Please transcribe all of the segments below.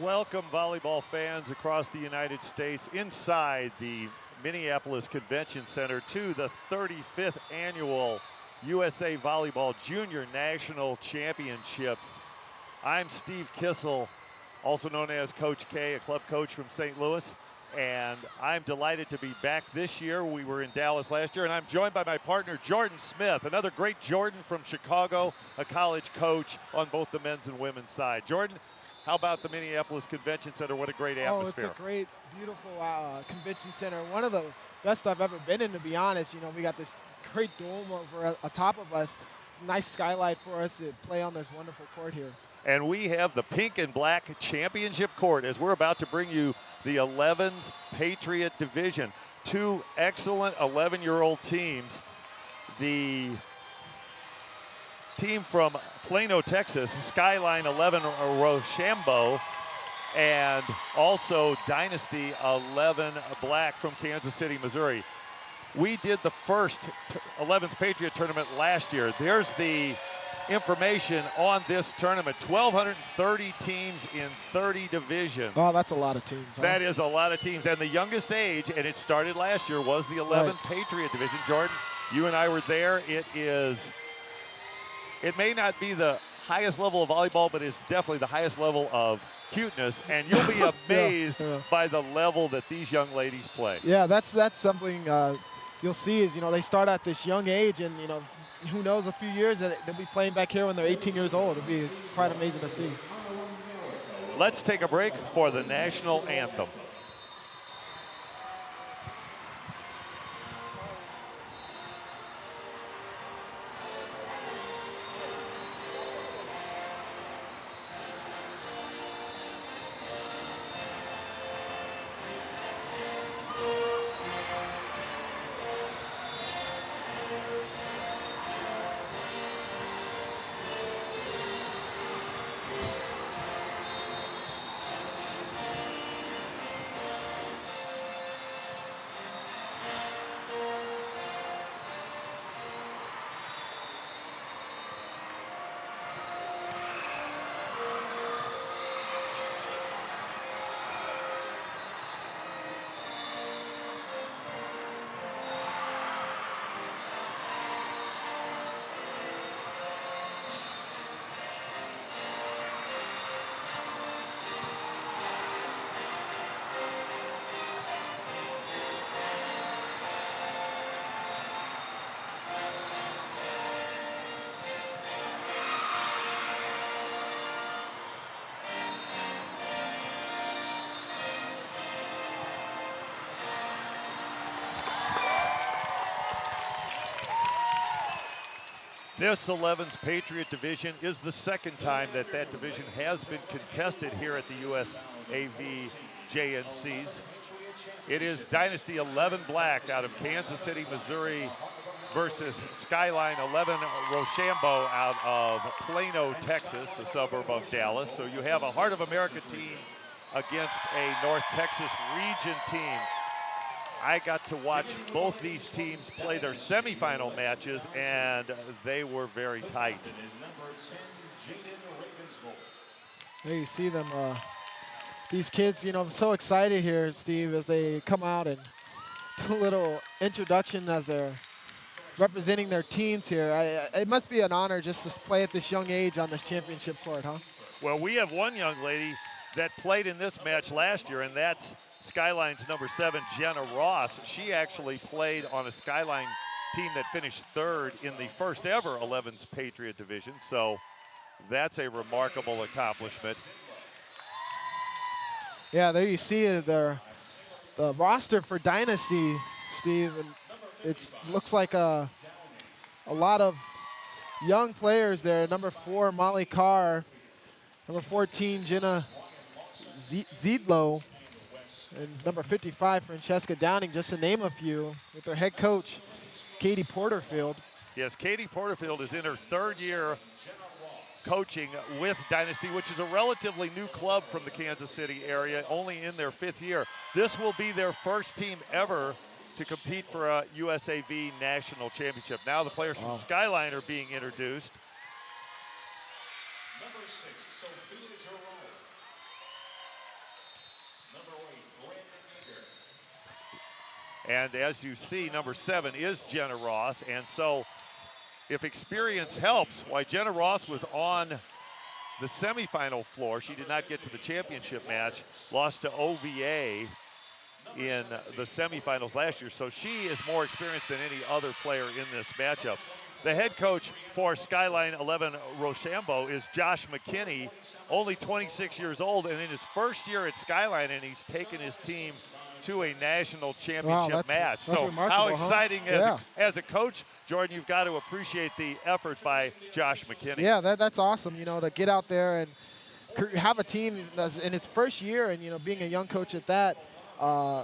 Welcome, volleyball fans across the United States, inside the Minneapolis Convention Center to the 35th annual USA Volleyball Junior National Championships. I'm Steve Kissel, also known as Coach K, a club coach from St. Louis, and I'm delighted to be back this year. We were in Dallas last year, and I'm joined by my partner, Jordan Smith, another great Jordan from Chicago, a college coach on both the men's and women's side. Jordan, how about the Minneapolis Convention Center? What a great atmosphere. Oh, it's a great, beautiful convention center. One of the best I've ever been in, to be honest. You know, we got this great dome over atop of us. Nice skylight for us to play on this wonderful court here. And we have the pink and black championship court as we're about to bring you the 11s Patriot Division. Two excellent 11-year-old teams. The team from Plano, Texas, Skyline 11 Rochambeau, and also Dynasty 11 Black from Kansas City, Missouri. We did the first 11s Patriot tournament last year. There's the information on this tournament. 1,230 teams in 30 divisions. Oh, that's a lot of teams. Huh? That is a lot of teams. And the youngest age, and it started last year, was the 11 Patriot Division. Jordan, you and I were there. It may not be the highest level of volleyball, but it's definitely the highest level of cuteness, and you'll be amazed by the level that these young ladies play. Yeah, that's something you'll see is, you know, they start at this young age, and, you know, who knows, a few years that they'll be playing back here when they're 18 years old. It'll be quite amazing to see. Let's take a break for the national anthem. This 11's Patriot Division is the second time that division has been contested here at the USAV Gjncs. It is Dynasty 11 Black out of Kansas City, Missouri versus Skyline 11 Rochambeau out of Plano, Texas, a suburb of Dallas. So you have a Heart of America team against a North Texas region team. I got to watch both these teams play their semifinal matches, and they were very tight. There you see them, these kids, you know, I'm so excited here, Steve, as they come out and do a little introduction as they're representing their teams here. It must be an honor just to play at this young age on this championship court, huh? Well, we have one young lady that played in this match last year, and that's Skyline's number 7, Jenna Ross. She actually played on a Skyline team that finished third in the first ever 11's Patriot Division, so that's a remarkable accomplishment. Yeah, there you see the roster for Dynasty, Steve, and it looks like a lot of young players there. Number 4, Molly Carr. Number 14, Jenna Ziedlow. And number 55, Francesca Downing, just to name a few, with their head coach, Katie Porterfield. Yes, Katie Porterfield is in her third year coaching with Dynasty, which is a relatively new club from the Kansas City area, only in their 5th year. This will be their first team ever to compete for a USAV national championship. Now the players from Skyline are being introduced. Number 6, Sophia Giroux. And as you see, number 7 is Jenna Ross. And so if experience helps, why Jenna Ross was on the semifinal floor. She did not get to the championship match, lost to OVA in the semifinals last year. So she is more experienced than any other player in this matchup. The head coach for Skyline 11 Rochambeau is Josh McKinney, only 26 years old, and in his first year at Skyline, and he's taken his team to a national championship match. So how exciting as a coach, Jordan, you've got to appreciate the effort by Josh McKinney. Yeah, that's awesome, you know, to get out there and have a team that's in its first year, and, you know, being a young coach at that,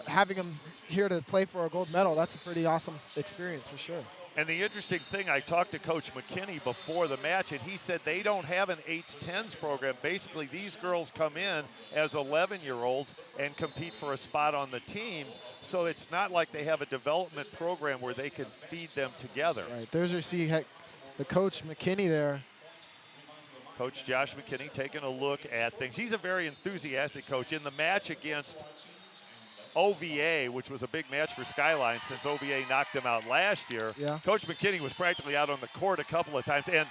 having them here to play for a gold medal, that's a pretty awesome experience for sure. And the interesting thing, I talked to Coach McKinney before the match, and he said they don't have an 8s-10s program. Basically, these girls come in as 11-year-olds and compete for a spot on the team. So it's not like they have a development program where they can feed them together. Right, there's your the Coach McKinney there. Coach Josh McKinney taking a look at things. He's a very enthusiastic coach. In the match against OVA, which was a big match for Skyline since OVA knocked them out last year. Yeah. Coach McKinney was practically out on the court a couple of times. And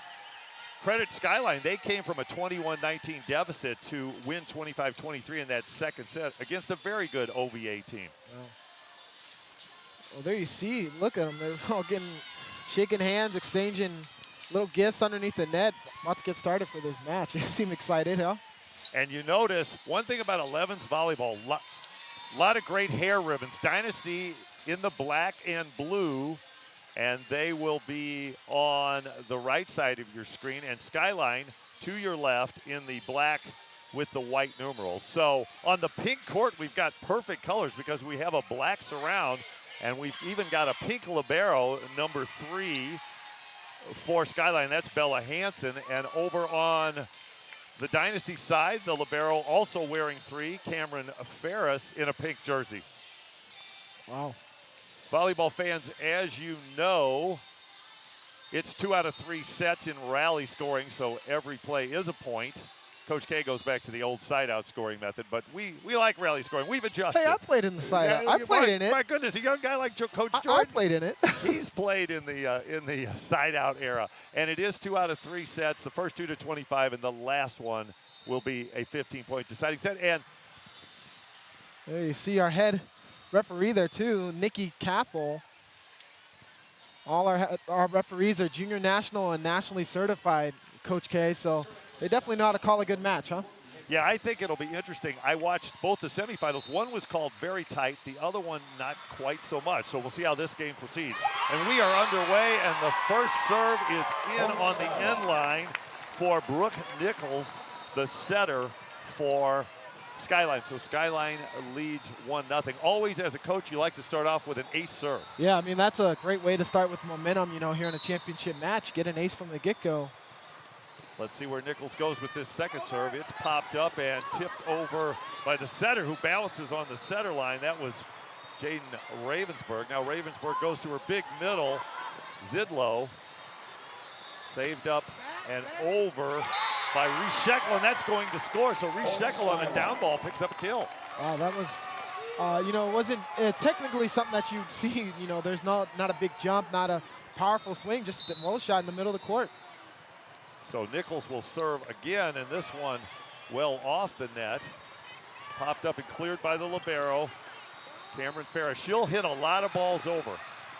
credit Skyline, they came from a 21-19 deficit to win 25-23 in that second set against a very good OVA team. Wow. Well, there you see, look at them. They're all shaking hands, exchanging little gifts underneath the net. About to get started for this match. They seem excited, huh? And you notice one thing about 11's volleyball, a lot of great hair ribbons. Dynasty in the black and blue, and they will be on the right side of your screen, and Skyline to your left in the black with the white numerals. So on the pink court, we've got perfect colors because we have a black surround, and we've even got a pink libero, number 3 for Skyline. That's Bella Hansen. And over on the Dynasty side, the libero also wearing 3, Cameron Ferris in a pink jersey. Wow. Volleyball fans, as you know, it's 2 out of 3 sets in rally scoring, so every play is a point. Coach K goes back to the old side-out scoring method, but we like rally scoring. We've adjusted. Hey, I played in the side-out. I played in it. My goodness, a young guy like Coach Jordan. I played in it. He's played in the side-out era, and it is 2 out of 3 sets. The first 2 to 25, and the last one will be a 15-point deciding set. And there you see our head referee there too, Nikki Cathell. All our referees are junior national and nationally certified, Coach K. So they definitely know how to call a good match, huh? Yeah, I think it'll be interesting. I watched both the semifinals. One was called very tight, the other one not quite so much. So we'll see how this game proceeds. And we are underway, and the first serve is in on the end line for Brooke Nichols, the setter for Skyline. So Skyline leads 1-0. Always, as a coach, you like to start off with an ace serve. Yeah, I mean, that's a great way to start with momentum, you know, here in a championship match. Get an ace from the get-go. Let's see where Nichols goes with this second serve. It's popped up and tipped over by the setter, who balances on the setter line. That was Jaden Ravensburg. Now Ravensburg goes to her big middle. Zidlow saved up and over by Reese Shekel, and that's going to score. So Reese Shekel on a down ball picks up a kill. Wow, that was, you know, it wasn't technically something that you'd see. You know, there's not a big jump, not a powerful swing, just a roll shot in the middle of the court. So Nichols will serve again, and this one well off the net. Popped up and cleared by the libero, Cameron Ferris. She'll hit a lot of balls over.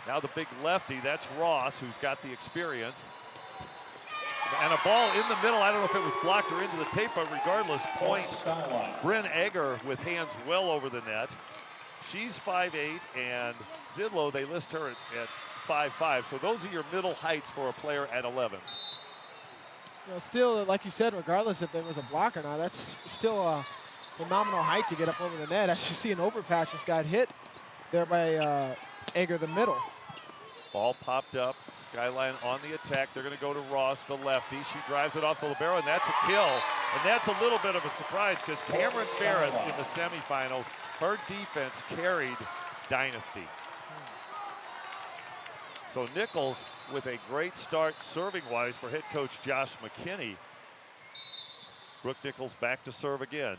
Now the big lefty, that's Ross, who's got the experience. And a ball in the middle. I don't know if it was blocked or into the tape, but regardless, point Bryn Egger with hands well over the net. She's 5'8", and Zidlow, they list her at 5'5". So those are your middle heights for a player at 11s. You know, still, like you said, regardless if there was a block or not, that's still a phenomenal height to get up over the net. As you see, an overpass just got hit there by Egger, the middle. Ball popped up. Skyline on the attack. They're going to go to Ross, the lefty. She drives it off the libero, and that's a kill. And that's a little bit of a surprise because Cameron Ferris in the semifinals, her defense carried Dynasty. So Nichols with a great start serving-wise for head coach Josh McKinney. Brooke Nichols back to serve again.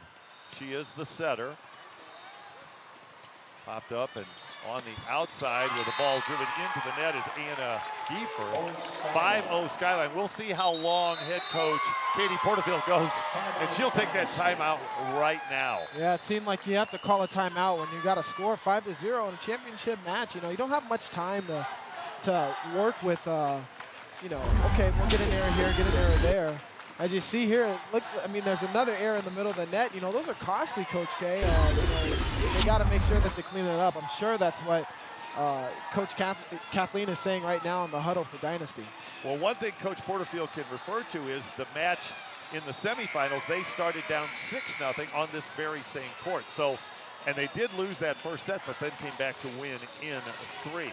She is the setter. Popped up and On the outside with the ball driven into the net is Anna Giefer. 5-0 Skyline. We'll see how long head coach Katie Porterfield goes, and she'll take that timeout right now. Yeah, it seemed like you have to call a timeout when you got a score 5-0 in a championship match. You know, you don't have much time to work with, you know, okay, we'll get an error here, get an error there. As you see here, look, I mean, there's another error in the middle of the net. You know, those are costly, Coach K. You know, they got to make sure that they clean it up. I'm sure that's what Coach Kathleen is saying right now in the huddle for Dynasty. Well, one thing Coach Porterfield can refer to is the match in the semifinals. They started down 6-0 on this very same court. So, and they did lose that first set, but then came back to win in 3.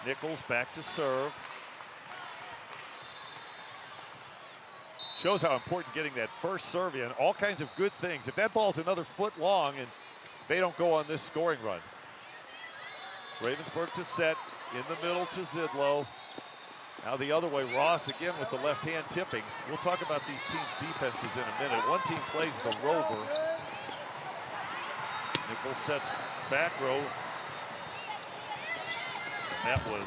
Nichols back to serve. Shows how important getting that first serve in. All kinds of good things. If that ball's another foot long and they don't go on this scoring run. Ravensburg to set, in the middle to Zidlow. Now the other way, Ross again with the left hand tipping. We'll talk about these teams' defenses in a minute. One team plays the rover. Nichols sets back row. And that was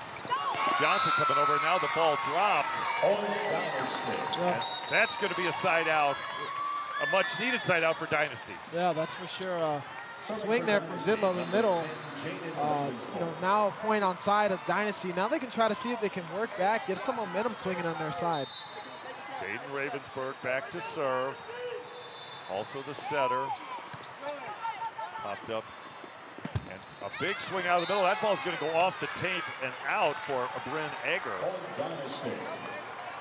Johnson coming over. Now the ball drops. And that's going to be a side out, a much needed side out for Dynasty. Yeah, that's for sure. Swing there from Zidlow in the middle. You know, now a point on side of Dynasty. Now they can try to see if they can work back, get some momentum swinging on their side. Jaden Ravensburg back to serve. Also the setter. Popped up. And a big swing out of the middle. That ball's going to go off the tape and out for Bryn Egger.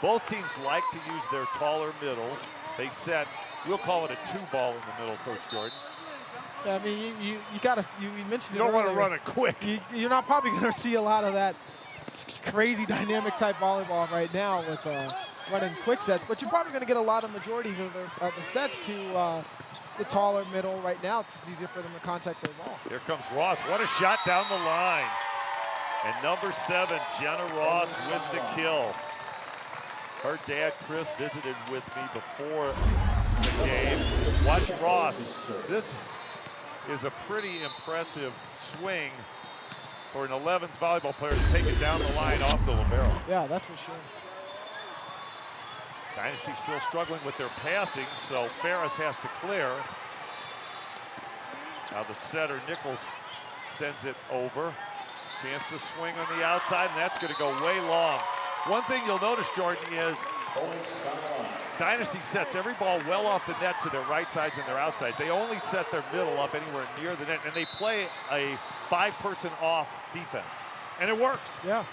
Both teams like to use their taller middles. They set, we'll call it a 2-ball in the middle, Coach Jordan. Yeah, I mean, you gotta, you mentioned it You don't want to earlier. run it quick. You're not probably gonna see a lot of that crazy dynamic type volleyball right now with running quick sets, but you're probably gonna get a lot of majorities of the sets to the taller middle right now. It's easier for them to contact their ball. Here comes Ross. What a shot down the line. And number 7, Jenna Ross with the kill. Her dad, Chris, visited with me before the game. Watch Ross. This is a pretty impressive swing for an 11s volleyball player to take it down the line off the libero. Yeah, that's for sure. Dynasty still struggling with their passing, so Ferris has to clear. Now the setter, Nichols, sends it over. Chance to swing on the outside, and that's going to go way long. One thing you'll notice, Jordan, is Dynasty sets every ball well off the net to their right sides and their outsides. They only set their middle up anywhere near the net, and they play a 5-person off defense, and it works. Yeah.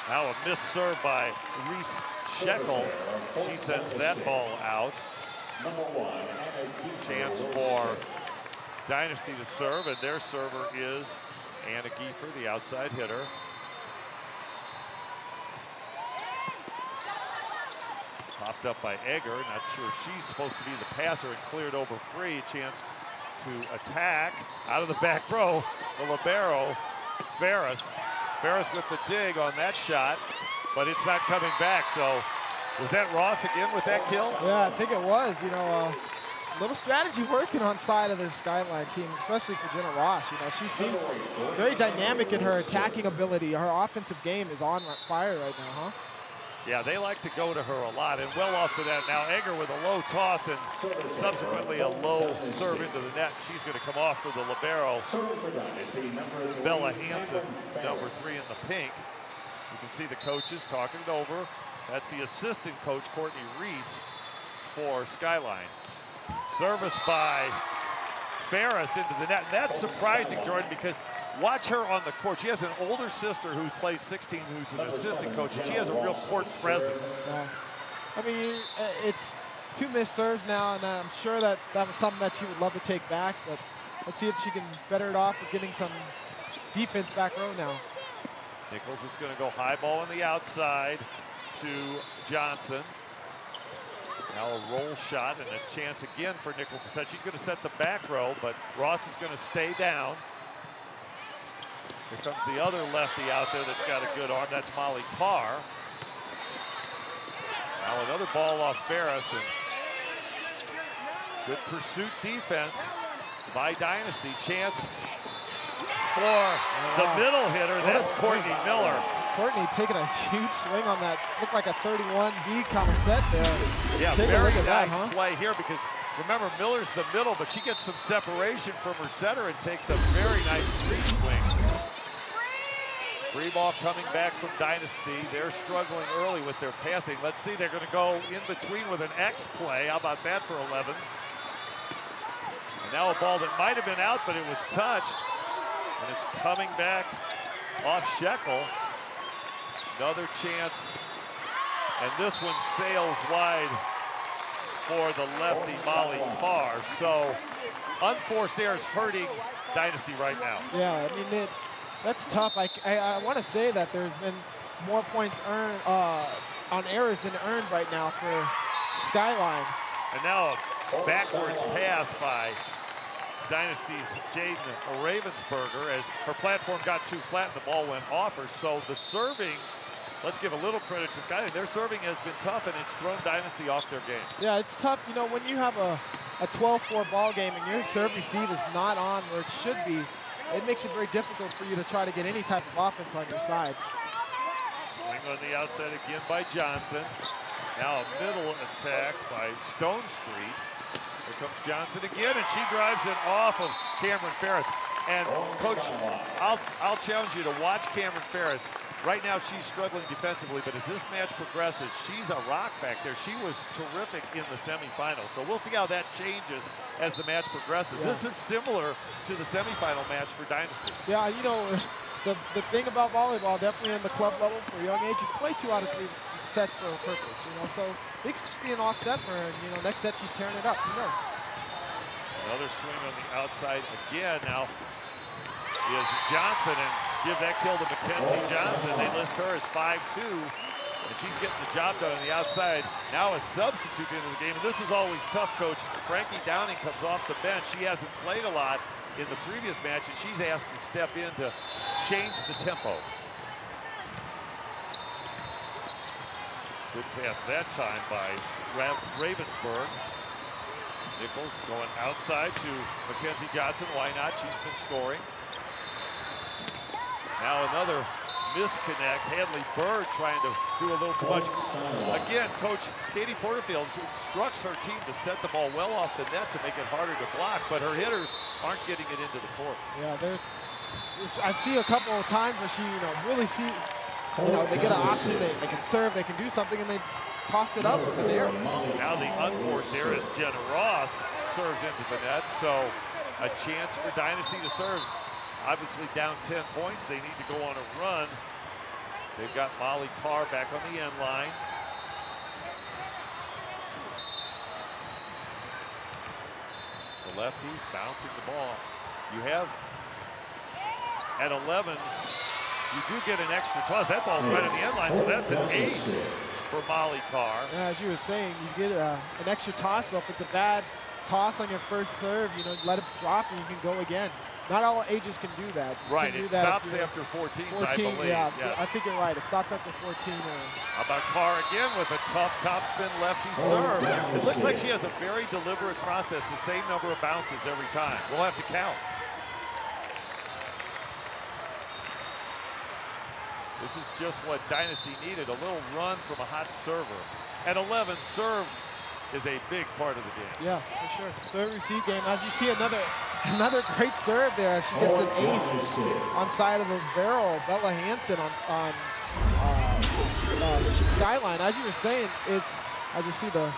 Now a missed serve by Reese Shekel. She sends that ball out. Chance for Dynasty to serve, and their server is Anna Giefer, the outside hitter. Popped up by Egger. Not sure she's supposed to be the passer, and cleared over free. Chance to attack out of the back row. The libero, Ferris. Ferris with the dig on that shot, but it's not coming back. So was that Ross again with that kill? Yeah, I think it was. You know, a little strategy working on side of this Skyline team, especially for Jenna Ross. You know, she seems very dynamic in her attacking ability. Her offensive game is on fire right now, huh? Yeah, they like to go to her a lot, and well off to that. Now Egger with a low toss and subsequently a low serve into the net. She's going to come off for the libero. Bella Hansen, number 3 in the pink. You can see the coaches talking it over. That's the assistant coach, Courtney Reese, for Skyline. Service by Ferris into the net. And that's surprising, Jordan, because watch her on the court. She has an older sister who plays 16, who's an assistant coach, and she has a real court presence. Yeah. I mean, it's 2 missed serves now, and I'm sure that was something that she would love to take back, but let's see if she can better it off with getting some defense back row now. Nichols is going to go high ball on the outside to Johnson. Now a roll shot and a chance again for Nichols to set. She's going to set the back row, but Ross is going to stay down. Here comes the other lefty out there that's got a good arm. That's Molly Carr. Now another ball off Ferris, and good pursuit defense. by Dynasty. Chance for the middle hitter. That's Courtney Miller. Courtney taking a huge swing on that. Looked like a 31B kind of set there. Yeah, Take very a look at nice that, huh? play here because remember, Miller's the middle, but she gets some separation from her setter and takes a very nice free swing. Free ball coming back from Dynasty. They're struggling early with their passing. Let's see, they're going to go in between with an X play. How about that for 11s? And now a ball that might have been out, but it was touched. And it's coming back off Shekel. Another chance. And this one sails wide for the lefty Molly Carr. So unforced errors hurting Dynasty right now. Yeah, I mean, that's tough. I want to say that there's been more points earned on errors than earned right now for Skyline. And now a backwards pass by Dynasty's Jaden Ravensburger as her platform got too flat and the ball went off her. So the serving, let's give a little credit to Skyline. Their serving has been tough and it's thrown Dynasty off their game. Yeah, it's tough. You know, when you have a 12-4 ball game and your serve receive is not on where it should be, it makes it very difficult for you to try to get any type of offense on your side. Swing on the outside again by Johnson. Now a middle attack by Stone Street. Here comes Johnson again, and she drives it off of Cameron Ferris. And Coach, I'll challenge you to watch Cameron Ferris. Right now she's struggling defensively, but as this match progresses, she's a rock back there. She was terrific in the semifinals. So we'll see how that changes as the match progresses. Yeah. This is similar to the semifinal match for Dynasty. Yeah, you know, the thing about volleyball, definitely in the club level for a young age, you play 2 out of 3 sets for a purpose, you know. So it could just be an offset for her, and, you know, next set she's tearing it up. Who knows? Another swing on the outside again. Now is Johnson, and give that kill to Mackenzie Johnson. They list her as 5'2", and she's getting the job done on the outside. Now a substitute into the game, and this is always tough, Coach. Frankie Downing comes off the bench. She hasn't played a lot in the previous match, and she's asked to step in to change the tempo. Good pass that time by Ravensburg. Nichols going outside to Mackenzie Johnson. Why not? She's been scoring. Now another misconnect. Hadley Bird trying to do a little too much. Again, Coach Katie Porterfield instructs her team to set the ball well off the net to make it harder to block, but her hitters aren't getting it into the court. Yeah, I see a couple of times where she, you know, really sees, you know, they get an option, they can serve, they can do something, and they toss it up with an error. Now the unforced error is Jenna Ross serves into the net, so a chance for Dynasty to serve. Obviously down 10 points, they need to go on a run. They've got Molly Carr back on the end line. The lefty bouncing the ball. You have, at 11s, you do get an extra toss. That ball's right on the end line, so that's an ace for Molly Carr. Yeah, as you were saying, you get an extra toss, so if it's a bad toss on your first serve, you know, let it drop and you can go again. Not all ages can do that. Right, it stops after 14, I believe. Yeah, yes. I think you're right. It stopped after 14. How about Carr again with a tough topspin lefty serve? It looks like she has a very deliberate process, the same number of bounces every time. We'll have to count. This is just what Dynasty needed, a little run from a hot server. At 11, serve is a big part of the game. Yeah, for sure. Serve receive game. As you see, another great serve there. She gets an ace on side of the barrel. Bella Hansen on Skyline. As you were saying, I just see the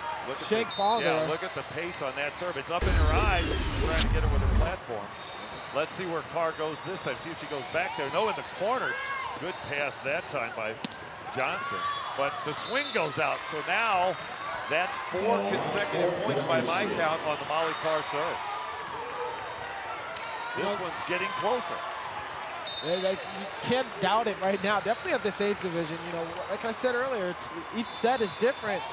shank ball there. Yeah, look at the pace on that serve. It's up in her eyes. She's trying to get it with her platform. Let's see where Carr goes this time. See if she goes back there. No, in the corner. Good pass that time by Johnson. But the swing goes out. So now that's 4 consecutive points by my count on the Molly Carr serve. This one's getting closer. You can't doubt it right now. Definitely at this age division, you know, like I said earlier, each set is different.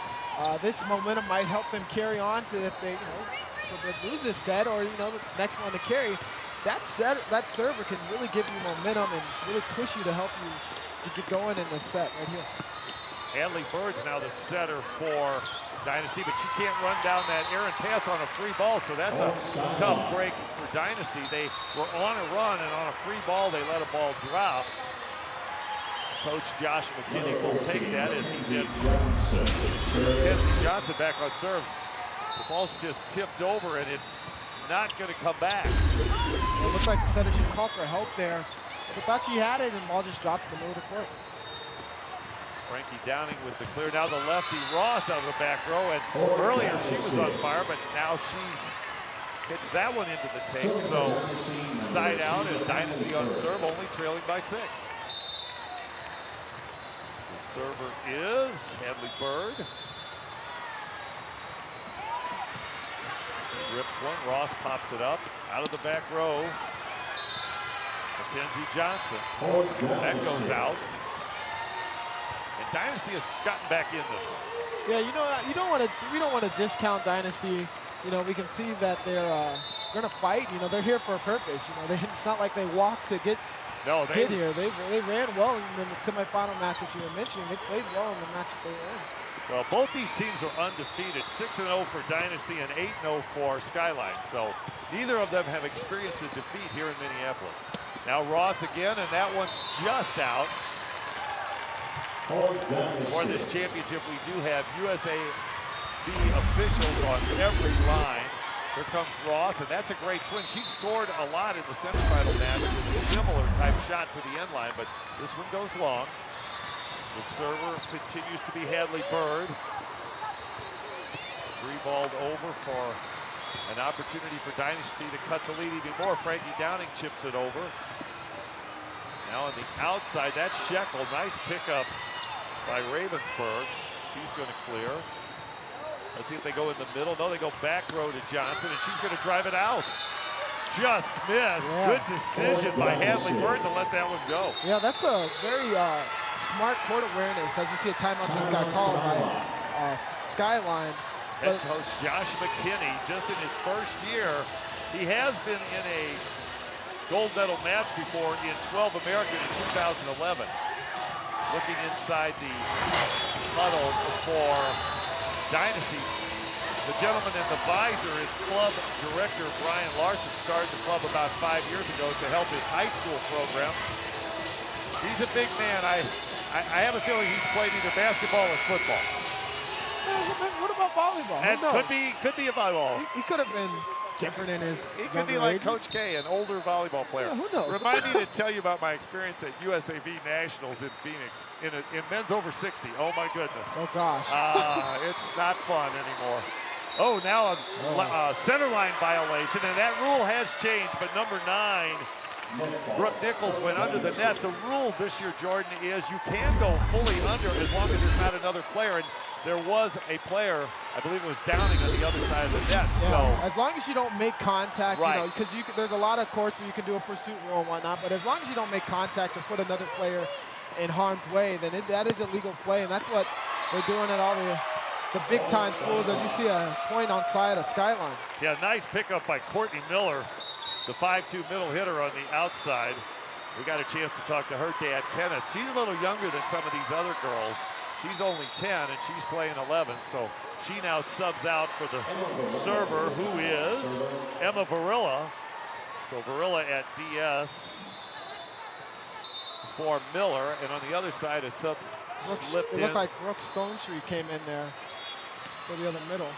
This momentum might help them carry on to if they, you know, if they lose this set or, you know, the next one to carry. That server can really give you momentum and really push you to help you to get going in the set right here. Hadley Bird's now the setter for Dynasty, but she can't run down that errant pass on a free ball, so that's a tough break for Dynasty. They were on a run, and on a free ball, they let a ball drop. Coach Josh McKinney will take that as he gets Gjnc Johnson back on serve. The ball's just tipped over, and it's not going to come back. It looks like the setter should call for help there. But thought she had it, and the ball just dropped in the middle of the court. Frankie Downing with the clear. Now the lefty Ross out of the back row, and earlier she was on fire, but now she's hits that one into the tape. So side out, and Dynasty on serve, only trailing by 6. The server is Hadley Bird. She rips one. Ross pops it up out of the back row. Gjnc Johnson. That goes out. And Dynasty has gotten back in this one. Yeah, you know, we don't want to discount Dynasty. You know, we can see that they're going to fight. You know, they're here for a purpose. You know, it's not like they walked to get here. They ran well in the semifinal match that you were mentioning. They played well in the match that they were in. Well, both these teams are undefeated. 6-0 for Dynasty and 8-0 for Skyline. So neither of them have experienced a defeat here in Minneapolis. Now Ross again, and that one's just out. For this championship, we do have USAB officials on every line. Here comes Ross, and that's a great swing. She scored a lot in the semifinal match with a similar type shot to the end line, but this one goes long. The server continues to be Hadley Bird. Free balled over for an opportunity for Dynasty to cut the lead even more. Frankie Downing chips it over. Now on the outside, that's Shekel. Nice pickup by Ravensburg. She's going to clear. Let's see if they go in the middle. No, they go back row to Johnson, and she's going to drive it out. Just missed. Yeah. Good decision by Hadley Bird to let that one go. Yeah, that's a very smart court awareness. As you see, a timeout just got called by Skyline. Head coach Josh McKinney, just in his first year, he has been in a gold medal match before in 12 American in 2011. Looking inside the huddle for Dynasty, the gentleman in the visor is club director Brian Larson. Started the club about 5 years ago to help his high school program. He's a big man. I have a feeling he's played either basketball or football. What about volleyball? And could be a volleyball. He could have been different in his He could be like Coach K, an older volleyball player. Yeah, who knows? Remind me to tell you about my experience at USAV Nationals in Phoenix in men's over 60. Oh my goodness. Oh gosh. It's not fun anymore. Oh, now a center line violation, and that rule has changed, but number 9, Brooke Nichols went under the net. The rule this year, Jordan, is you can go fully under as long as there's not another player. And there was a player, I believe it was Downing, on the other side of the net. Yeah, so as long as you don't make contact, right. You know, because there's a lot of courts where you can do a pursuit rule and whatnot, but as long as you don't make contact or put another player in harm's way, then that is a legal play, and that's what they're doing at all the big-time schools. As you see a point on side of Skyline. Yeah, nice pickup by Courtney Miller, the 5'2" middle hitter on the outside. We got a chance to talk to her dad, Kenneth. She's a little younger than some of these other girls. She's only 10 and she's playing 11, so she now subs out for the server, who is Emma Varilla. So Varilla at DS for Miller, and on the other side a sub slipped in. It looked like Brooke Stonestreet came in there for the other middle.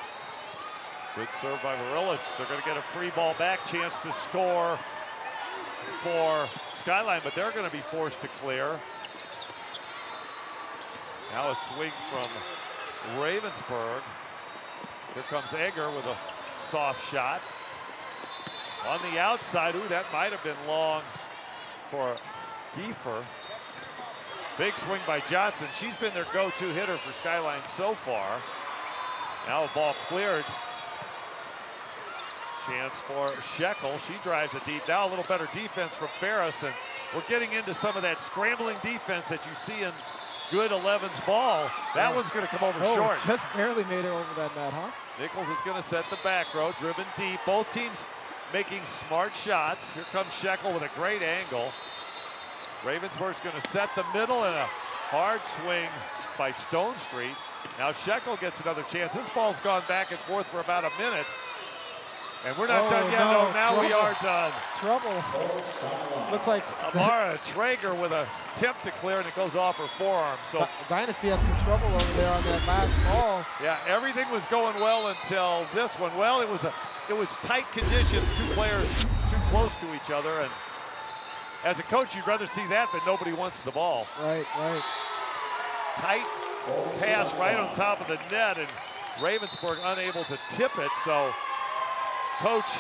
Good serve by Varilla. They're going to get a free ball back, chance to score for Skyline, but they're going to be forced to clear. Now a swing from Ravensburg. Here comes Egger with a soft shot. On the outside, ooh, that might have been long for Giefer. Big swing by Johnson. She's been their go-to hitter for Skyline so far. Now a ball cleared. Chance for Shekel. She drives it deep. Now a little better defense from Ferris, and we're getting into some of that scrambling defense that you see in good 11's ball. That one's going to come over short. Just barely made it over that net, huh? Nichols is going to set the back row, driven deep. Both teams making smart shots. Here comes Shekel with a great angle. Ravensburg's going to set the middle, and a hard swing by Stonestreet. Now Shekel gets another chance. This ball's gone back and forth for about a minute. And we're not done yet. No, now trouble. We are done. Trouble. Looks like Amara Traeger with a attempt to clear, and it goes off her forearm. So Dynasty had some trouble over there on that last ball. Yeah, everything was going well until this one. Well, it was tight conditions, two players too close to each other, and as a coach, you'd rather see that than nobody wants the ball. Right. Tight pass right on top of the net, and Ravensburg unable to tip it. So Coach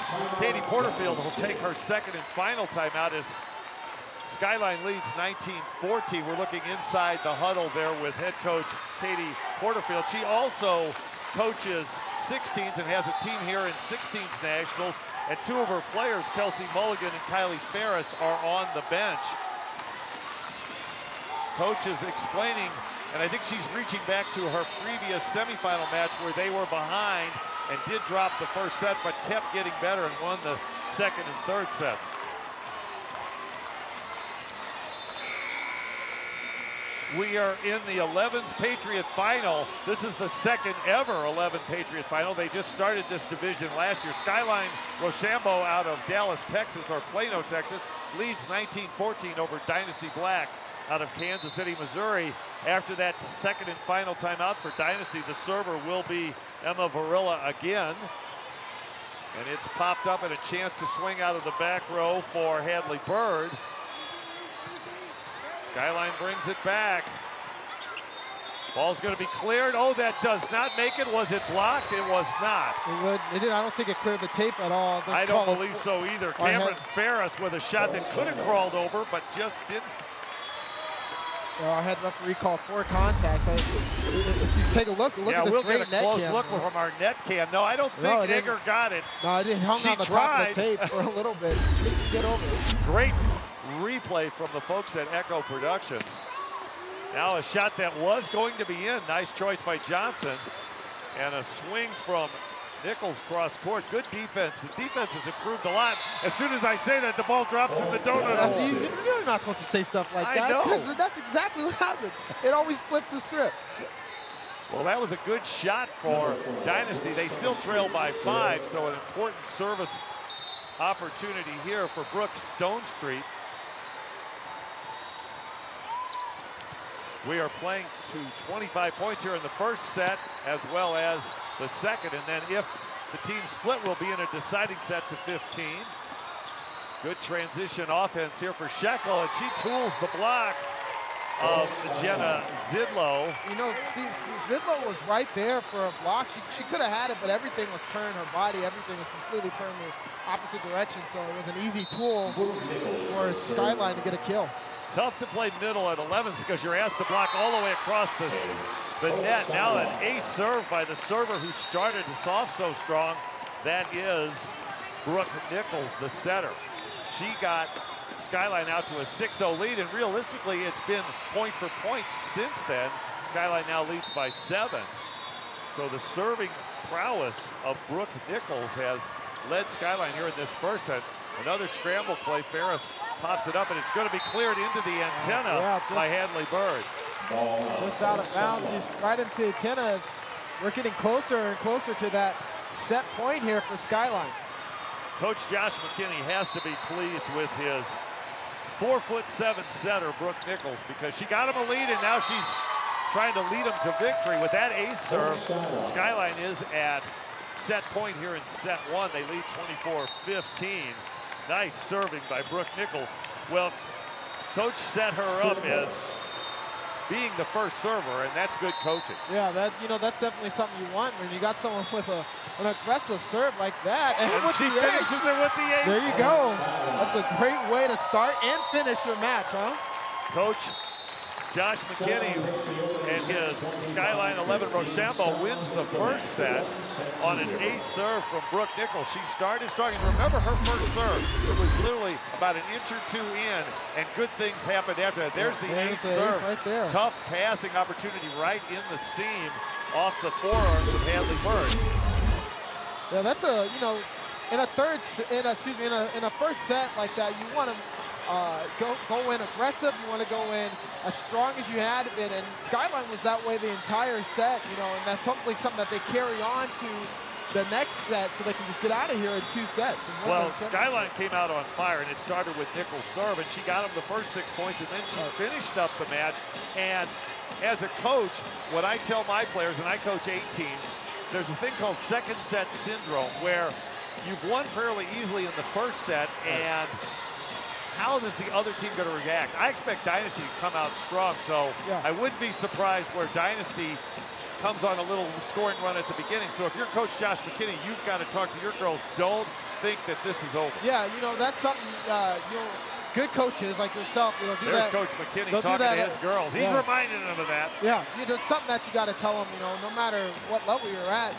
Katie Porterfield will take her second and final timeout as Skyline leads 19-14. We're looking inside the huddle there with head coach Katie Porterfield. She also coaches 16s and has a team here in 16s nationals, and two of her players, Kelsey Mulligan and Kylie Ferris, are on the bench. Coach is explaining, and I think she's reaching back to her previous semifinal match where they were behind and did drop the first set, but kept getting better and won the second and third sets. We are in the 11s Patriot Final. This is the second ever 11 Patriot Final. They just started this division last year. Skyline Rochambeau out of Dallas, Texas, or Plano, Texas, leads 19-14 over Dynasty Black out of Kansas City, Missouri. After that second and final timeout for Dynasty, the server will be Emma Varilla again. And it's popped up and a chance to swing out of the back row for Hadley Bird. Skyline brings it back. Ball's going to be cleared. Oh, that does not make it. Was it blocked? It was not. It did. I don't think it cleared the tape at all. I don't believe so either. Cameron Ferris with a shot that could have crawled over, but just didn't. Our head referee called 4 contacts. If you take a look at this great net cam. Yeah, we'll get a close look from our net cam. No, I don't think Egger got it. No, it didn't. Hung on the top of the tape for a little bit. She didn't get over it. Great replay from the folks at Echo Productions. Now a shot that was going to be in. Nice choice by Johnson. And a swing from Nichols cross court. Good defense. The defense has improved a lot. As soon as I say that, the ball drops in the donut hole. You're not supposed to say stuff like that. I know. Because that's exactly what happens. It always flips the script. Well, that was a good shot for Dynasty. They still trail by 5, so an important service opportunity here for Brooke Stonestreet. We are playing to 25 points here in the first set as well as the second, and then if the team split, we'll be in a deciding set to 15. Good transition offense here for Shekel, and she tools the block of Jenna Zidlow. You know, Steve, Zidlow was right there for a block. She could have had it, but everything was turned. Her body, everything was completely turned the opposite direction, so it was an easy tool for Skyline to get a kill. Tough to play middle at 11s because you're asked to block all the way across the net. Now an ace serve by the server who started us off so strong. That is Brooke Nichols, the setter. She got Skyline out to a 6-0 lead, and realistically, it's been point for point since then. Skyline now leads by 7. So the serving prowess of Brooke Nichols has led Skyline here in this first set. Another scramble play. Ferris pops it up, and it's going to be cleared into the antenna by Hadley Bird. Just out of bounds, he's right into the antenna. We're getting closer and closer to that set point here for Skyline. Coach Josh McKinney has to be pleased with his 4'7" setter, Brooke Nichols, because she got him a lead, and now she's trying to lead him to victory. With that ace serve, Skyline is at set point here in set 1. They lead 24-15. Nice serving by Brooke Nichols. Well, coach set her up as being the first server, and that's good coaching. Yeah, that's definitely something you want when you got someone with an aggressive serve like that. And she finishes it with the ace. There you go. That's a great way to start and finish your match, huh? Coach Josh McKinney and his Skyline 11 Rochambeau wins the first set on an ace serve from Brooke Nichols. She started strong, and remember her first serve, it was literally about an inch or 2 in, and good things happened after that. There's the ace serve. Right there. Tough passing opportunity right in the seam off the forearms of Hadley Bird. Yeah, that's a, in a first set like that, you want to go in aggressive. You want to go in as strong as you had been. And Skyline was that way the entire set, you know, and that's hopefully something that they carry on to the next set so they can just get out of here in 2 sets. Well, Skyline came out on fire, and it started with Nichols' serve, and she got him the first 6 points, and then she finished up the match. And as a coach, what I tell my players, and I coach 8 teams, there's a thing called second set syndrome, where you've won fairly easily in the first set, and how is the other team going to react? I expect Dynasty to come out strong, so I wouldn't be surprised where Dynasty comes on a little scoring run at the beginning. So if you're Coach Josh McKinney, you've got to talk to your girls. Don't think that this is over. Yeah, you know, that's something, you know, good coaches like yourself, you know, do There's that. Coach McKinney talking to his girls. He's reminding them of that. Yeah, you know, it's something that you got to tell them, you know, no matter what level you're at,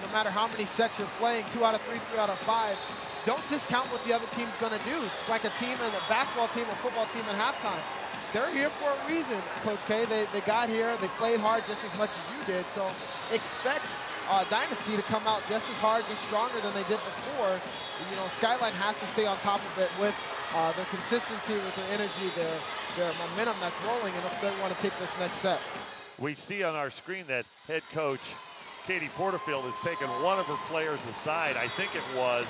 no matter how many sets you're playing, 2 out of 3, 3 out of 5, don't discount what the other team's going to do. It's like a team, and a basketball team, a football team at halftime. They're here for a reason, Coach K. They got here, they played hard just as much as you did, so expect Dynasty to come out just as hard, just stronger than they did before. You know, Skyline has to stay on top of it with their consistency, with their energy, their momentum that's rolling, and if they want to take this next set. We see on our screen that head coach Katie Porterfield has taken one of her players aside. I think it was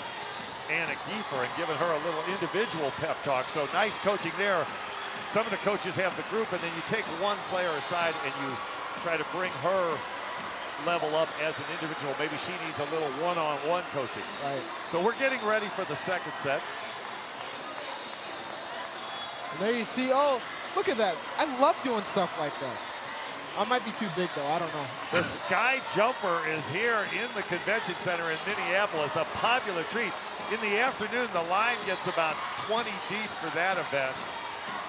Anna Giefer, and given her a little individual pep talk. So nice coaching there. Some of the coaches have the group, and then you take one player aside and you try to bring her level up as an individual. Maybe she needs a little one-on-one coaching. Right. So we're getting ready for the second set. And there you see, oh, look at that. I love doing stuff like that. I might be too big, though. I don't know. The Sky Jumper is here in the convention center in Minneapolis, a popular treat. In the afternoon, the line gets about 20 deep for that event.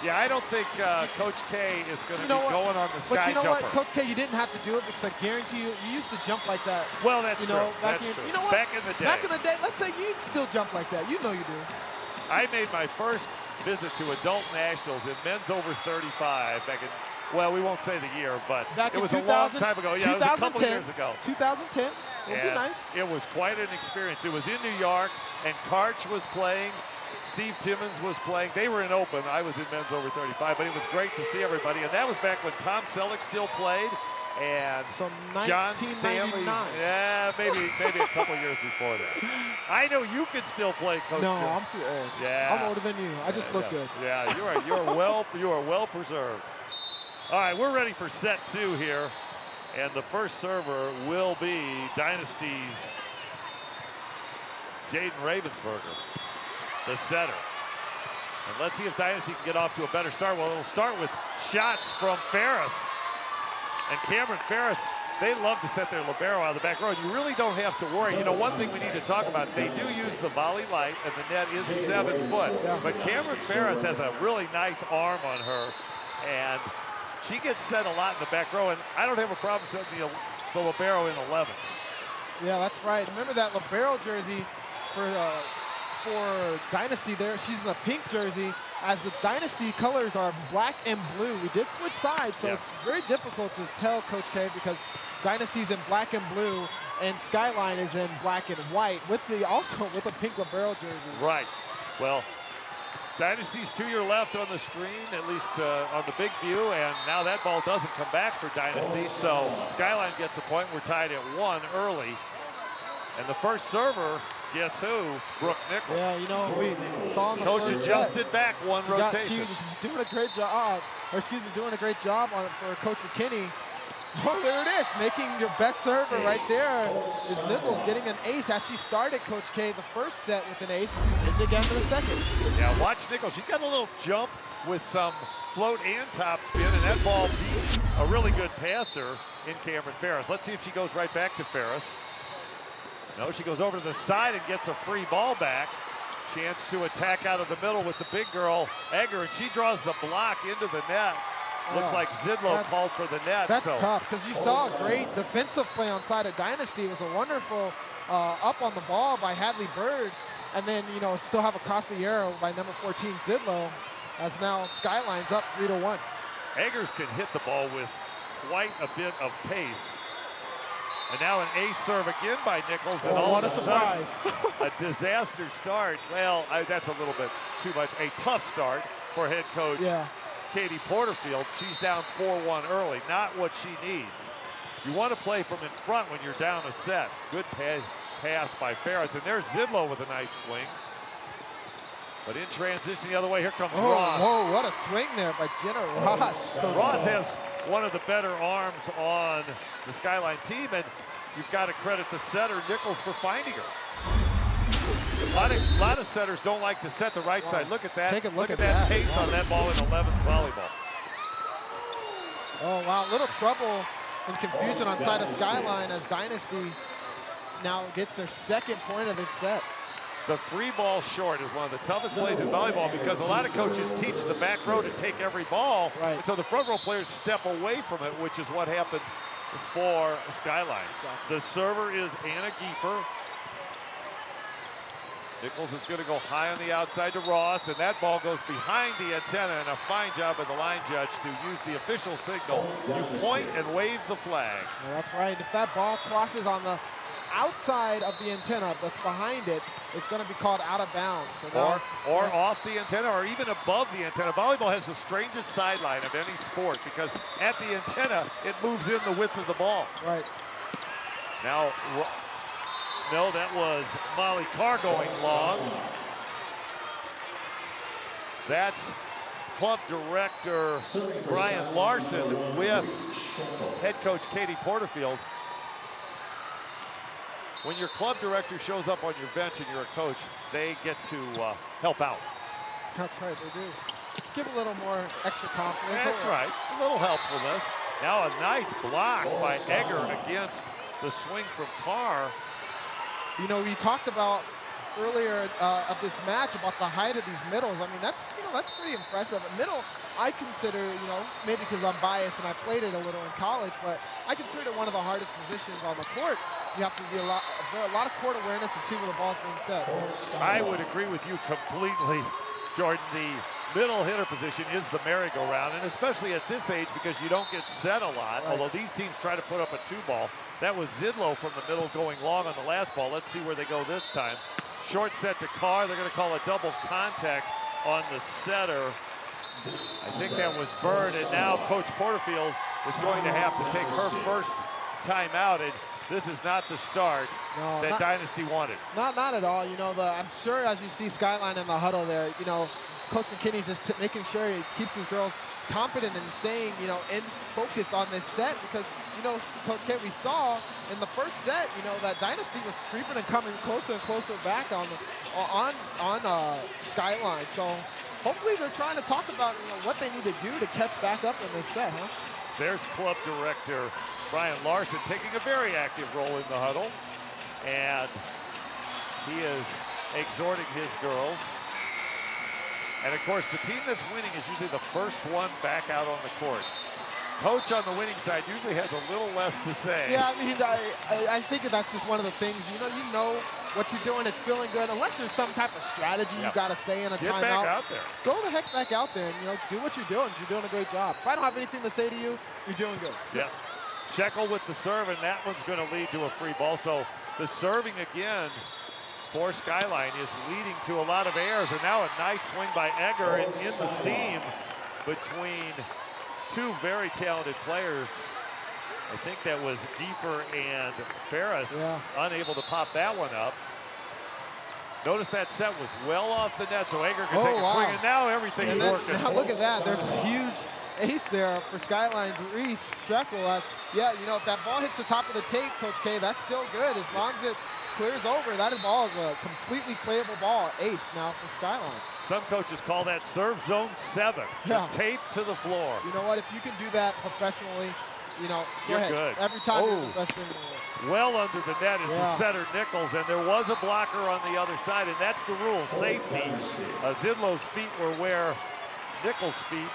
Yeah, I don't think Coach K is going to be going on the Sky Jumper. But you know what, Coach K, you didn't have to do it because I guarantee you, you used to jump like that. Well, that's true. That's true. You know what? Back in the day. Back in the day, let's say you still jump like that. You know you do. I made my first visit to adult nationals in men's over 35 back in, well, we won't say the year, but it was a long time ago. Yeah, it was a couple years ago. 2010. Would be nice. It was quite an experience. It was in New York, and Karch was playing. Steve Timmons was playing. They were in open. I was in men's over 35, but it was great to see everybody. And that was back when Tom Selleck still played, and so John Stanley. Yeah, maybe a couple years before that. I know you could still play, Coach. No, Jim. I'm too old. Yeah, I'm older than you. I just look good. Yeah, you are well preserved. All right, we're ready for set 2 here, and the first server will be Dynasty's Jaden Ravensburger, the setter. And let's see if Dynasty can get off to a better start. Well, it'll start with shots from Ferris. And Cameron Ferris, they love to set their libero out of the back row. And you really don't have to worry. You know, one thing we need to talk about, they do use the volley light, and the net is 7 foot. But Cameron Ferris has a really nice arm on her, and she gets set a lot in the back row. And I don't have a problem setting the libero in 11s. Yeah, that's right. Remember that libero jersey for Dynasty there. She's in the pink jersey, as the Dynasty colors are black and blue. We did switch sides, so it's very difficult to tell, Coach K, because Dynasty's in black and blue and Skyline is in black and white also with a pink libero jersey. Right. Well, Dynasty's to your left on the screen, at least on the big view, and now that ball doesn't come back for Dynasty, so Skyline gets a point. We're tied at 1 early. And the first server, guess who? Brooke Nichols. Yeah, you know, we saw in the Coach first adjusted set, back one rotation. She was doing a great job, doing a great job for Coach McKinney. Oh, there it is, making your best server right there is Nichols getting an ace as she started, Coach K, the first set with an ace, did it again for the second. Yeah, watch Nichols. She's got a little jump with some float and top spin, and that ball beats a really good passer in Cameron Ferris. Let's see if she goes right back to Ferris. No, she goes over to the side and gets a free ball back. Chance to attack out of the middle with the big girl, Egger, and she draws the block into the net. Looks like Zidlow called for the net. That's tough, because you saw a great defensive play on side of Dynasty. It was a wonderful up on the ball by Hadley Bird, and then, you know, still have a costly arrow by number 14, Zidlow, as now Skyline's up 3-1. Eggers can hit the ball with quite a bit of pace. And now an ace serve again by Nichols, and Oh, all what of a a sudden, surprise. a disaster start. Well, that's a little bit too much. A tough start for head coach Katie Porterfield. She's down 4-1 early, not what she needs. You want to play from in front when you're down a set. Good pass by Ferris, and there's Zidlow with a nice swing. But in transition the other way, here comes Ross. Whoa, what a swing there by Jenna Ross. Ross has one of the better arms on the Skyline team, and you've got to credit the setter, Nichols, for finding her. A lot of setters don't like to set the right side. Look at that. Take a look at that that pace on that ball in 11th volleyball. Oh, wow, little trouble and confusion on side of Skyline as Dynasty now gets their second point of this set. The free ball short is one of the toughest plays in volleyball because a lot of coaches teach the back row to take every ball. Right. And so the front row players step away from it, which is what happened for Skyline. Exactly. The server is Anna Giefer. Nichols is going to go high on the outside to Ross, and that ball goes behind the antenna, and a fine job of the line judge to use the official signal. You point and wave the flag. Yeah, that's right. If that ball crosses on the outside of the antenna that's behind it, it's going to be called out of bounds. So or off the antenna, or even above the antenna. Volleyball has the strangest sideline of any sport because at the antenna, it moves in the width of the ball. Right. Now, no, that was Molly Carr going long. That's club director Brian Larson with head coach Katie Porterfield. When your club director shows up on your bench and you're a coach, they get to help out. That's right, they do. Give a little more extra confidence. That's right, a little helpfulness. Now a nice block by Egger against the swing from Carr. You know, we talked about earlier of this match about the height of these middles. I mean, that's pretty impressive. A middle, I consider, maybe because I'm biased and I played it a little in college, but I consider it one of the hardest positions on the court. You have to be a lot of court awareness and see where the ball's being set. I would agree with you completely, Jordan. The middle hitter position is the merry-go-round, and especially at this age because you don't get set a lot, right. Although these teams try to put up a two-ball. That was Zidlow from the middle going long on the last ball. Let's see where they go this time. Short set to Carr. They're going to call a double contact on the setter. I think that was Bird, and now Coach Porterfield is going to have to take her first timeout, and this is not the start that Dynasty wanted. Not at all. I'm sure as you see Skyline in the huddle there, Coach McKinney's just making sure he keeps his girls confident and staying, in focused on this set because, Coach K, we saw in the first set, that Dynasty was creeping and coming closer and closer back on Skyline. So hopefully they're trying to talk about, what they need to do to catch back up in this set, huh? There's club director Brian Larson taking a very active role in the huddle, and he is exhorting his girls. And of course, the team that's winning is usually the first one back out on the court. Coach on the winning side usually has a little less to say. Yeah, I mean, I think that's just one of the things, you know what you're doing, it's feeling good. Unless there's some type of strategy you got to say in a timeout. Get back out there. Go the heck back out there and, do what you're doing. You're doing a great job. If I don't have anything to say to you, you're doing good. Yes. Shekel with the serve, and that one's going to lead to a free ball. So the serving again for Skyline is leading to a lot of errors. And now a nice swing by Egger in the seam between two very talented players. I think that was Giefer and Ferris, unable to pop that one up. Notice that set was well off the net, so Egger can take a swing, and now everything's working. Now look at that. There's a huge ace there for Skyline's Reese Shekel. If that ball hits the top of the tape, Coach K, that's still good. As long as it clears over, that ball is a completely playable ball. Ace now for Skyline. Some coaches call that serve zone 7, the tape to the floor. You know what? If you can do that professionally, go You're ahead. Good. Every time you're the best thing in the world. Well under the net is the setter Nichols, and there was a blocker on the other side, and that's the rule, safety. Zidlow's feet were where Nichols' feet,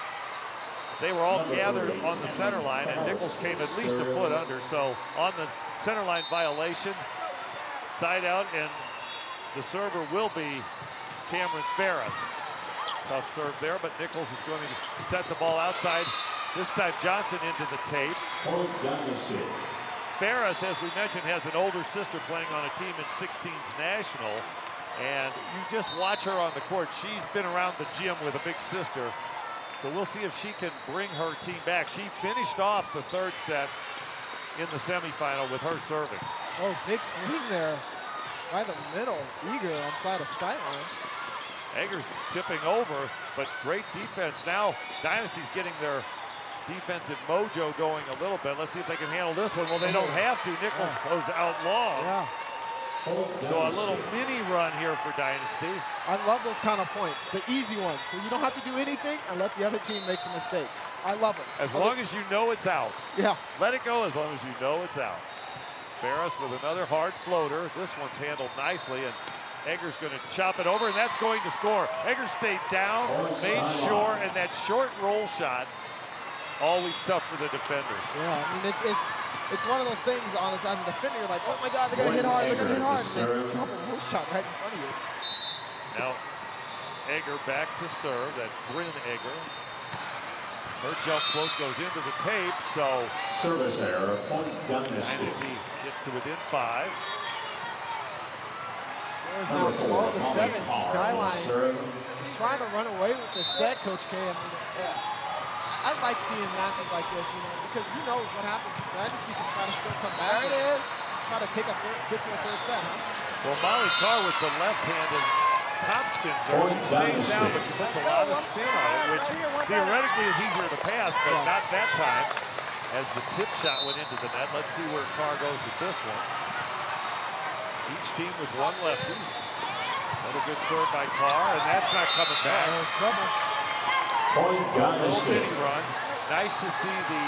they were all gathered on the center line, and Nichols came at least a foot under. So on the center line violation, side out, and the server will be Cameron Ferris. Tough serve there, but Nichols is going to set the ball outside. This time Johnson into the tape. Ferris, as we mentioned, has an older sister playing on a team in 16's national. And you just watch her on the court. She's been around the gym with a big sister. So we'll see if she can bring her team back. She finished off the third set in the semifinal with her serving. Oh, big swing there by the middle. Eager onside of Skyline. Eggers tipping over, but great defense. Now Dynasty's getting their defensive mojo going a little bit. Let's see if they can handle this one. Well, they don't have to. Nichols goes out long. Yeah. So a little mini run here for Dynasty. I love those kind of points, the easy ones. So you don't have to do anything and let the other team make the mistake. I love it. As long as you know it's out. Yeah. Let it go as long as you know it's out. Ferris with another hard floater. This one's handled nicely, and Eggers going to chop it over, and that's going to score. Eggers stayed down, made sure, and that short roll shot, always tough for the defenders. Yeah, I mean, it's one of those things on the side of the defender, you're like, oh my God, they're going to hit hard, they're going to hit hard, and then drop a roll shot right in front of you. Now, Egger back to serve. That's Bryn Egger. Her jump float goes into the tape, so service error, point Dynasty gets to within 5. Scores now 12-7. Skyline is trying to run away with this set, Coach K. I mean, I like seeing matches like this, you know, because who knows what happens. Dynasty can try to still come back. There it is. Try to take get to a third set, huh? Well, Molly Carr with the left-handed top spin serve. She stays down, but she puts a lot of spin on it, which theoretically is easier to pass, but not that time. As the tip shot went into the net. Let's see where Carr goes with this one. Each team with one lefty. Another good serve by Carr, and that's not coming back. Trouble. Point A little mini run. Nice to see the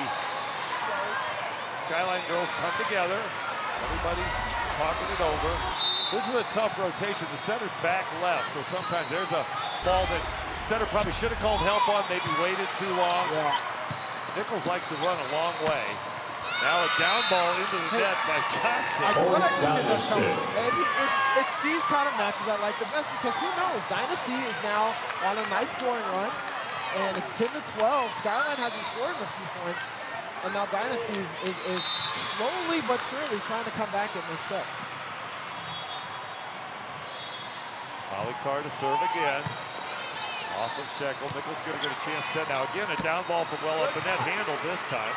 Skyline girls come together. Everybody's talking it over. This is a tough rotation. The center's back left, so sometimes there's a ball that center probably should have called help on, maybe waited too long. Yeah. Nichols likes to run a long way. Now a down ball into the net by Johnson. What I just get this coming. It's these kind of matches I like the best because who knows? Dynasty is now on a nice scoring run, and it's 10-12. Skyline hasn't scored a few points, and now Dynasty is slowly but surely trying to come back in this set. Molly Carr to serve again. Off of Shekel. Nichols going to get a chance to. Now again, a down ball from well up the net, handled this time.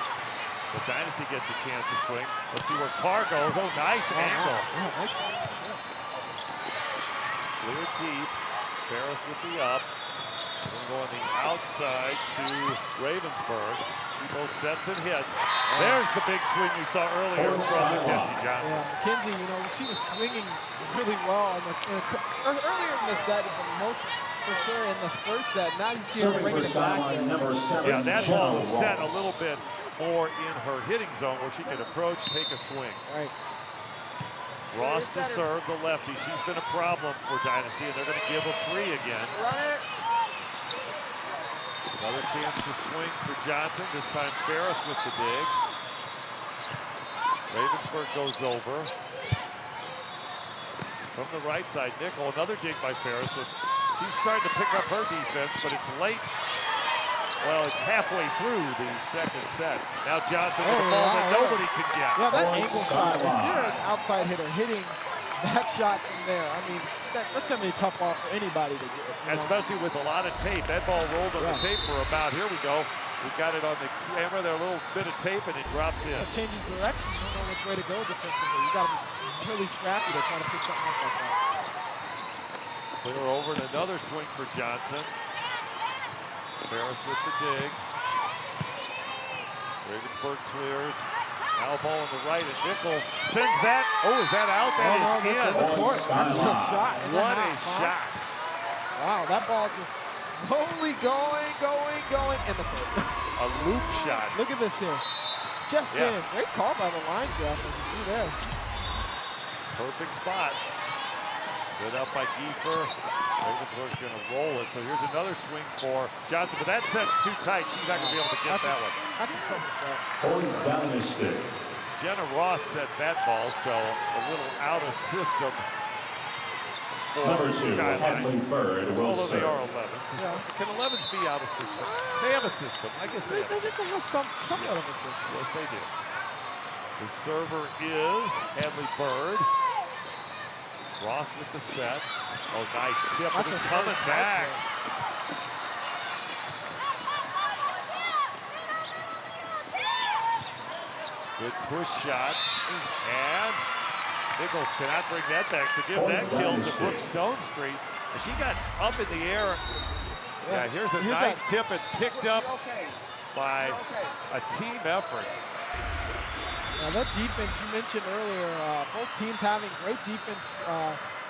But Dynasty gets a chance to swing. Let's see where Carr goes. Oh, nice angle. Yeah, nice. Sure. Clear deep. Ferris with the up. Going to go on the outside to Ravensburg. He both sets and hits. There's the big swing we saw earlier from Mackenzie Johnson. Yeah, Mackenzie, you know, she was swinging really well earlier in the set, but most for sure in the first set. Now you see her bringing it back. Yeah, that ball was set a little bit more in her hitting zone where she could approach, take a swing. Right. Ross to serve, the lefty. She's been a problem for Dynasty, and they're going to give a free again. Another chance to swing for Johnson. This time Ferris with the dig. Ravensburg goes over. From the right side, Nickel, another dig by Ferris. So she's starting to pick up her defense, but it's late. Well, it's halfway through the second set. Now Johnson with a ball that nobody can get. Yeah, that angle shot, if you're an outside hitter hitting that shot from there, I mean, that's going to be a tough ball for anybody to get. Especially with a lot of tape. That ball rolled on the tape for about, here we go. We've got it on the camera there, a little bit of tape, and it drops in. It changes direction. You don't know which way to go defensively. You got to be really scrappy to try to pick something up like that. Clear over and another swing for Johnson. Ferris with the dig. Ravensburg clears. Now a ball on the right, and Nichols sends that. Oh, is that out? That is in. That's a shot. What a shot. Wow, that ball just slowly going in the first. A loop shot. Look at this here. Just in. Great call by the line draft, as you see there. Perfect spot. Good up by Giefer. Ravensburg's going to roll it. So here's another swing for Johnson, but that set's too tight. She's not going to be able to get that one. That's a trouble set. Point Dynasty. Jenna Ross set that ball, so a little out of system for Number 2, Skyline. Hadley Bird will Although they serve. are 11s. Yeah. Can 11s be out of system? They have a system. I guess they have a system. They have somewhat of a system. Yes, they do. The server is Hadley Bird. Ross with the set. Oh, nice tip. That's It's a coming first back. Good push shot. And Nichols cannot bring that back. So give that kill to Brooke Stonestreet. And she got up in the air. Yeah, here's a nice tip and picked up by a team effort. Now that defense you mentioned earlier, both teams having great defense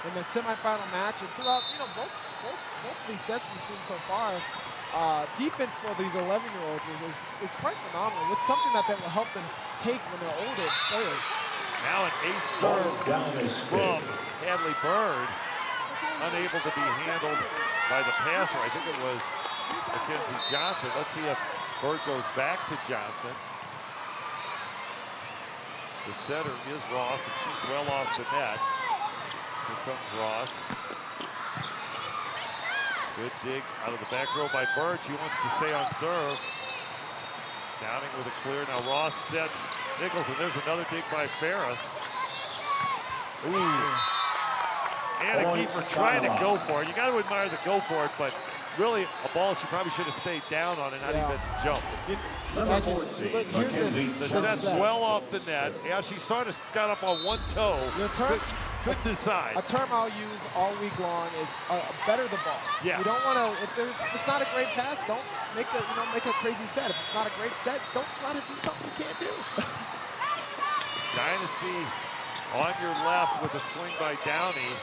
in their semifinal match and throughout, both of these sets we've seen so far. Defense for these 11-year-olds is quite phenomenal. It's something that will help them take when they're older players. Now an ace serve from Hadley Bird, unable to be handled by the passer. I think it was Mackenzie Johnson. Let's see if Bird goes back to Johnson. The setter is Ross, and she's well off the net. Here comes Ross. Good dig out of the back row by Bird. She wants to stay on serve. Downing with a clear. Now Ross sets Nichols, and there's another dig by Ferris. Ooh. And a keeper trying to go for it. You got to admire the go for it, but really a ball she probably should have stayed down on and not even jumped. The set's well off the net. Yeah, she sort of got up on one toe. Couldn't decide. A term I'll use all week long is better the ball. Yes. You don't want to, if it's not a great pass, don't make a crazy set. If it's not a great set, don't try to do something you can't do. Dynasty on your left with a swing by Downey.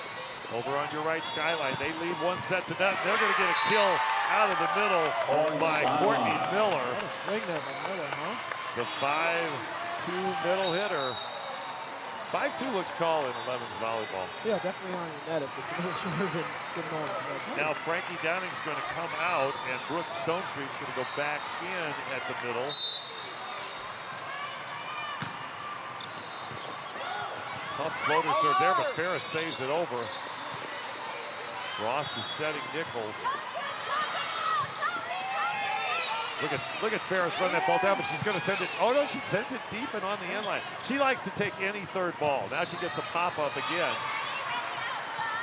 Over on your right, Skyline. They lead one set to nothing. They're going to get a kill out of the middle by Courtney Miller. What a swing there by Miller, huh? The 5'2" middle hitter. 5'2" looks tall in 11's volleyball. Yeah, definitely on your net if it's a little shorter than normal. Now Frankie Downing's going to come out, and Brooke Stonestreet's going to go back in at the middle. Tough floater serve there, but Ferris saves it over. Ross is setting Nichols. Look at Ferris run that ball down, but she's going to send it. Oh no, she sends it deep and on the end line. She likes to take any third ball. Now she gets a pop up again.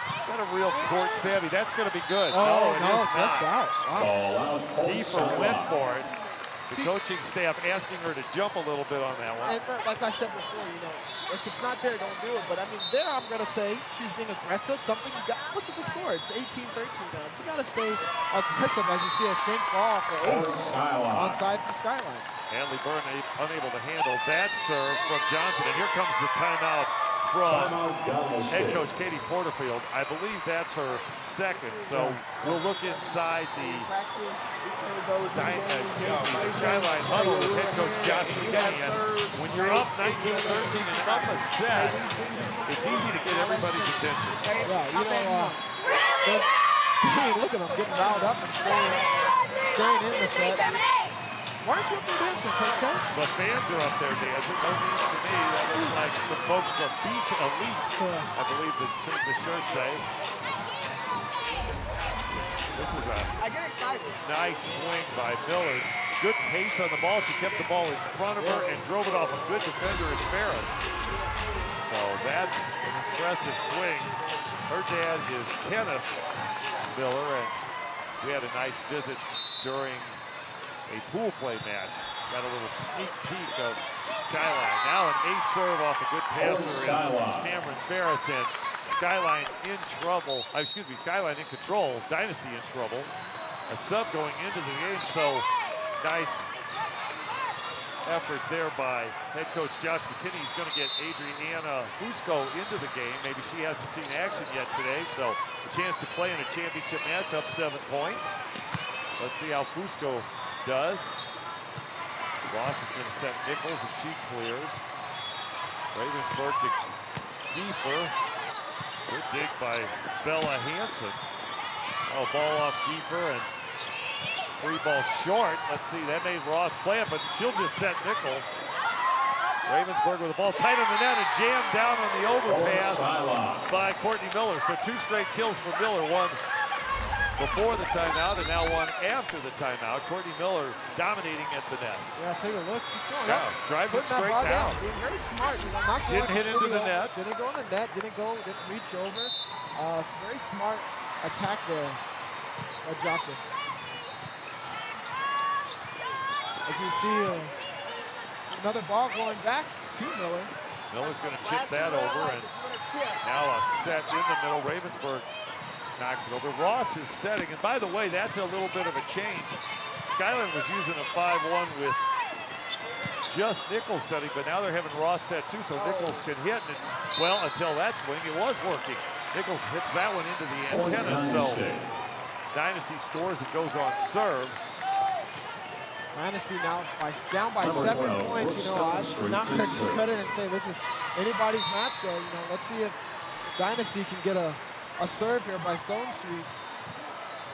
She's got a real court savvy. That's going to be good. Oh, no, it is just not. out. Wow. Kiefer went for it. The coaching staff asking her to jump a little bit on that one. And like I said before, if it's not there, don't do it. But I mean, there I'm going to say she's being aggressive. Something you got. Look at the score. It's 18-13 now. You got to stay aggressive as you see a shank ball off the ace onside from Skyline. Hadley Bird unable to handle that serve from Johnson. And here comes the timeout from head coach Katie Porterfield. I believe that's her second. So we'll look inside the Skyline huddle with head coach Josh McKinney. And when you're up 19-13 and up a set, it's easy to get everybody's attention. Yeah, look at them getting riled up and staying in the set. Why aren't you up there dancing, Coach K? The fans are up there dancing. No news to me. That looks like the folks from Beach Elite, I believe the shirts say. This is a nice swing by Miller. Good pace on the ball. She kept the ball in front of her and drove it off a good defender in Ferris. So that's an impressive swing. Her dad is Kenneth Miller, and we had a nice visit during a pool play match. Got a little sneak peek of Skyline. Now an ace serve off a good passer in Cameron Ferris, and Skyline in trouble. Skyline in control. Dynasty in trouble. A sub going into the game, so nice effort there by head coach Josh McKinney. He's going to get Adriana Fusco into the game. Maybe she hasn't seen action yet today, so a chance to play in a championship match, up 7 points. Let's see how Fusco does. Ross is going to set Nichols, and she clears. Ravensburg to Kiefer. Good dig by Bella Hansen. Oh, ball off Kiefer, and 3 ball short. Let's see, that made Ross play it, but she'll just set Nichols. Ravensburg with the ball tight on the net and jammed down on the overpass by Courtney Miller. So 2 straight kills for Miller. One before the timeout and now one after the timeout. Courtney Miller dominating at the net. Yeah, take a look. She's going Yeah, up. drives it Putting that straight ball down. Being very smart. You know, not going Didn't hit into the net. Didn't go in the net. Didn't reach over. It's a very smart attack there by Johnson. As you see, another ball going back to Miller. Miller's going to chip that over, and now a set in the middle. Ravensburg knocks it over. Ross is setting, and by the way, that's a little bit of a change. Skyline was using a 5-1 with just Nichols setting, but now they're having Ross set too, so Nichols can hit, and it's, well, until that swing, it was working. Nichols hits that one into the antenna, so Dynasty scores and goes on serve. Dynasty now down by 7 points. You know, I'm not going to discredit and say this is anybody's match, though. You know, let's see if Dynasty can get a serve here by Stone Street.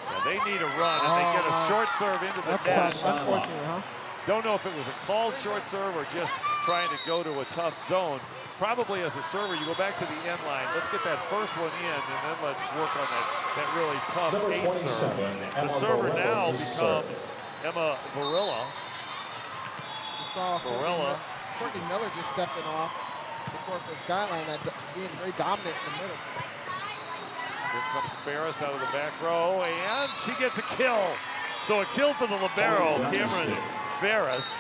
Yeah, they need a run, and they get a short serve into the net. That's unfortunate, huh? Don't know if it was a called short serve or just trying to go to a tough zone. Probably as a server, you go back to the end line. Let's get that first one in, and then let's work on that really tough ace serve. The server now becomes Emma Varilla. You saw Courtney Miller just stepping off the court for Skyline, that being very dominant in the middle. Here comes Ferris out of the back row, and she gets a kill. So a kill for the libero, Cameron Ferris.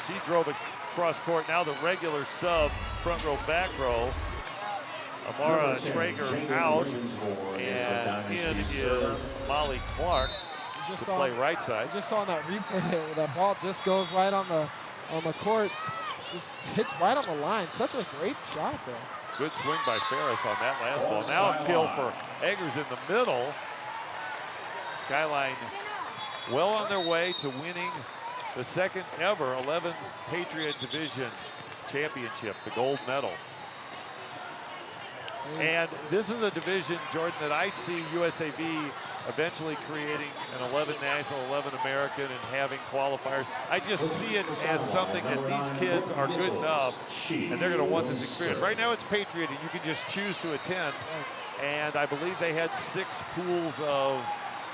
She drove it cross court. Now the regular sub, front row, back row. Amara Traeger out, and in is Molly Clark to play right side. You just saw in that replay there where that ball just goes right on the court, just hits right on the line. Such a great shot there. Good swing by Ferris on that last ball. Now a kill for Eggers in the middle. Skyline well on their way to winning the second ever 11s Patriot Division Championship, the gold medal. And this is a division, Jordan, that I see USAV eventually creating an 11 national, 11 American, and having qualifiers. I just see it as something that these kids are good enough, and they're going to want this experience. Right now it's Patriot, and you can just choose to attend. And I believe they had 6 pools of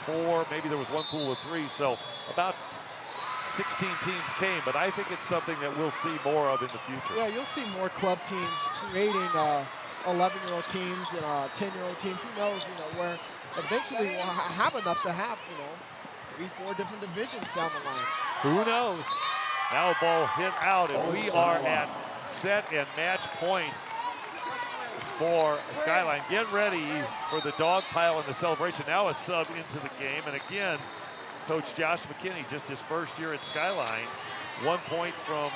4, maybe there was 1 pool of 3, so about 16 teams came, but I think it's something that we'll see more of in the future. Yeah, you'll see more club teams creating 11-year-old teams and 10-year-old teams. Who knows, you know, where eventually we'll have enough to have, you know, 3, 4 different divisions down the line. Who knows? Now a ball hit out, and we are at set and match point for Skyline. Get ready for the dog pile and the celebration. Now a sub into the game, and again, Coach Josh McKinney, just his first year at Skyline, 1 point from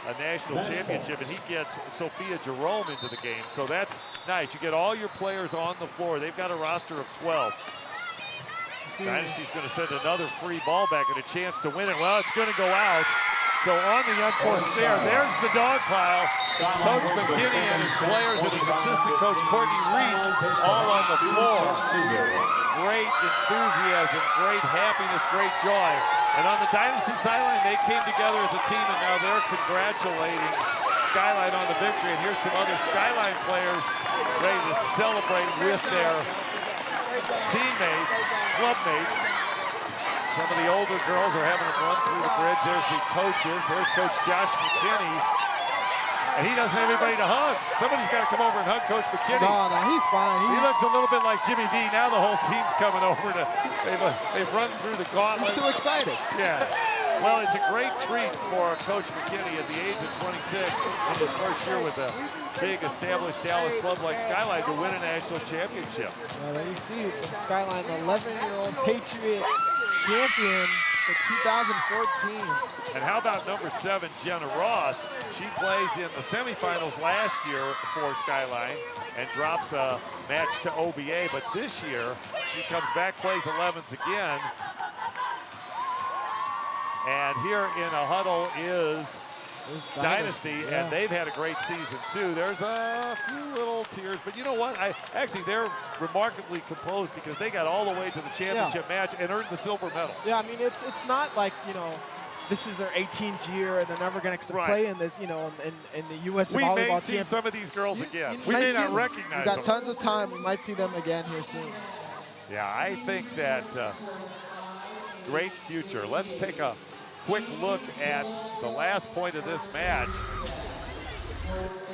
a national championship, and he gets Sophia Jerome into the game. So that's nice. You get all your players on the floor. They've got a roster of 12. Dynasty's going to send another free ball back and a chance to win it. Well, it's going to go out. So on the unforced there, there's the dog pile. Coach McKinney and his players and his assistant coach Courtney Reese all on the floor. Great enthusiasm, great happiness, great joy. And on the Dynasty sideline, they came together as a team, and now they're congratulating Skyline on the victory. And here's some other Skyline players ready to celebrate with their teammates, clubmates. Some of the older girls are having them run through the bridge. There's the coaches. Here's Coach Josh McKinney. And he doesn't have anybody to hug. Somebody's got to come over and hug Coach McKinney. No, he's fine. He looks a little bit like Jimmy V. Now the whole team's coming over to, they've run through the gauntlet. He's too excited. Yeah. Well, it's a great treat for Coach McKinney at the age of 26 in his first year with a big established Dallas club like Skyline to win a national championship. Well, there you see Skyline, 11-year-old Patriot champion for 2014. And how about number 7, Jenna Ross? She plays in the semifinals last year for Skyline and drops a match to OBA, but this year she comes back, plays 11s again. And here in a huddle is Dynasty, and they've had a great season too. There's a few little tears, but you know what? Actually, they're remarkably composed because they got all the way to the championship match and earned the silver medal. Yeah, I mean, it's not like, you know, this is their 18th year and they're never going to play in this, you know, in the U.S. volleyball We may see championship. some of these girls again. We may not recognize them. We've got tons of time. We might see them again here soon. Yeah, I think that great future. Let's take a quick look at the last point of this match.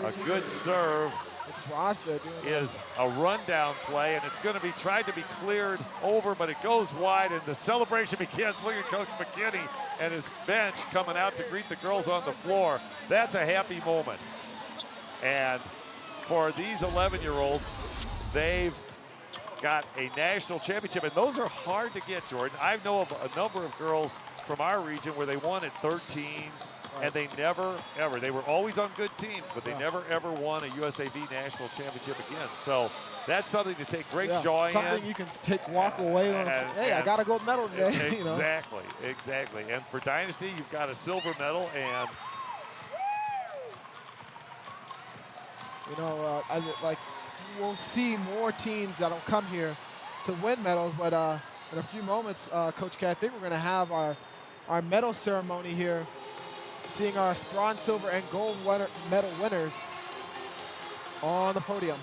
A good serve It's Roster doing is a rundown play, and it's going to be tried to be cleared over, but it goes wide, and the celebration begins. Look at Coach McKinney and his bench coming out to greet the girls on the floor. That's a happy moment. And for these 11-year-olds, they've got a national championship, and those are hard to get, Jordan. I know of a number of girls from our region where they won at 13s, and they never, ever, they were always on good teams, but they never, ever won a USAV national championship again. So that's something to take great joy in. Something you can walk away on. Hey, I got a gold medal today. Exactly, exactly. And for Dynasty, you've got a silver medal, and we'll see more teams that'll come here to win medals, but in a few moments, Coach K, I think we're going to have our medal ceremony here, seeing our bronze, silver, and gold medal winners on the podium.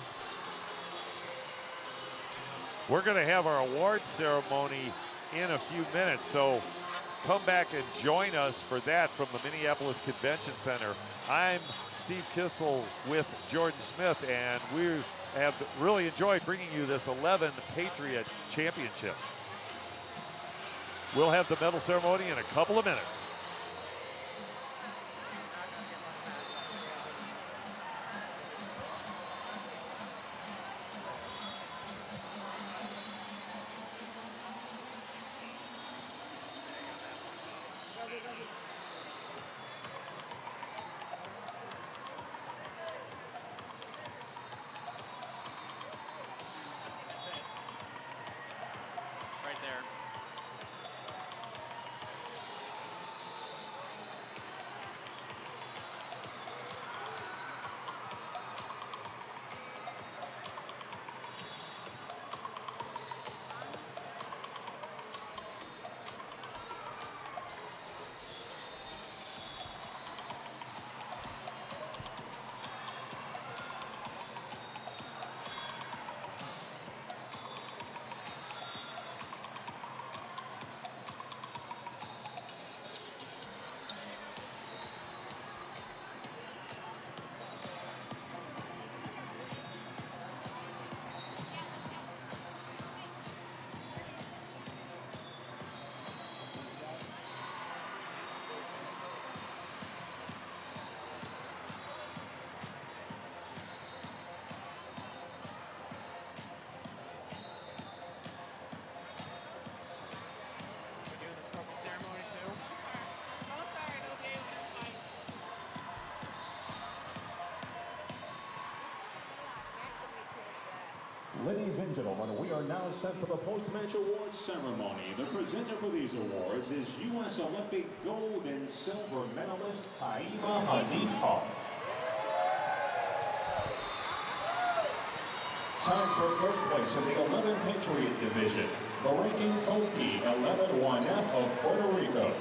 We're going to have our award ceremony in a few minutes, so come back and join us for that from the Minneapolis Convention Center. I'm Steve Kissel with Jordan Smith, and we have really enjoyed bringing you this 11 Patriot Championship. We'll have the medal ceremony in a couple of minutes. Ladies and gentlemen, we are now set for the post-match awards ceremony. The presenter for these awards is U.S. Olympic gold and silver medalist Taima Hanif. Time for third place in the 11 Patriot Division, Baranking Koki, 11-1F of Puerto Rico.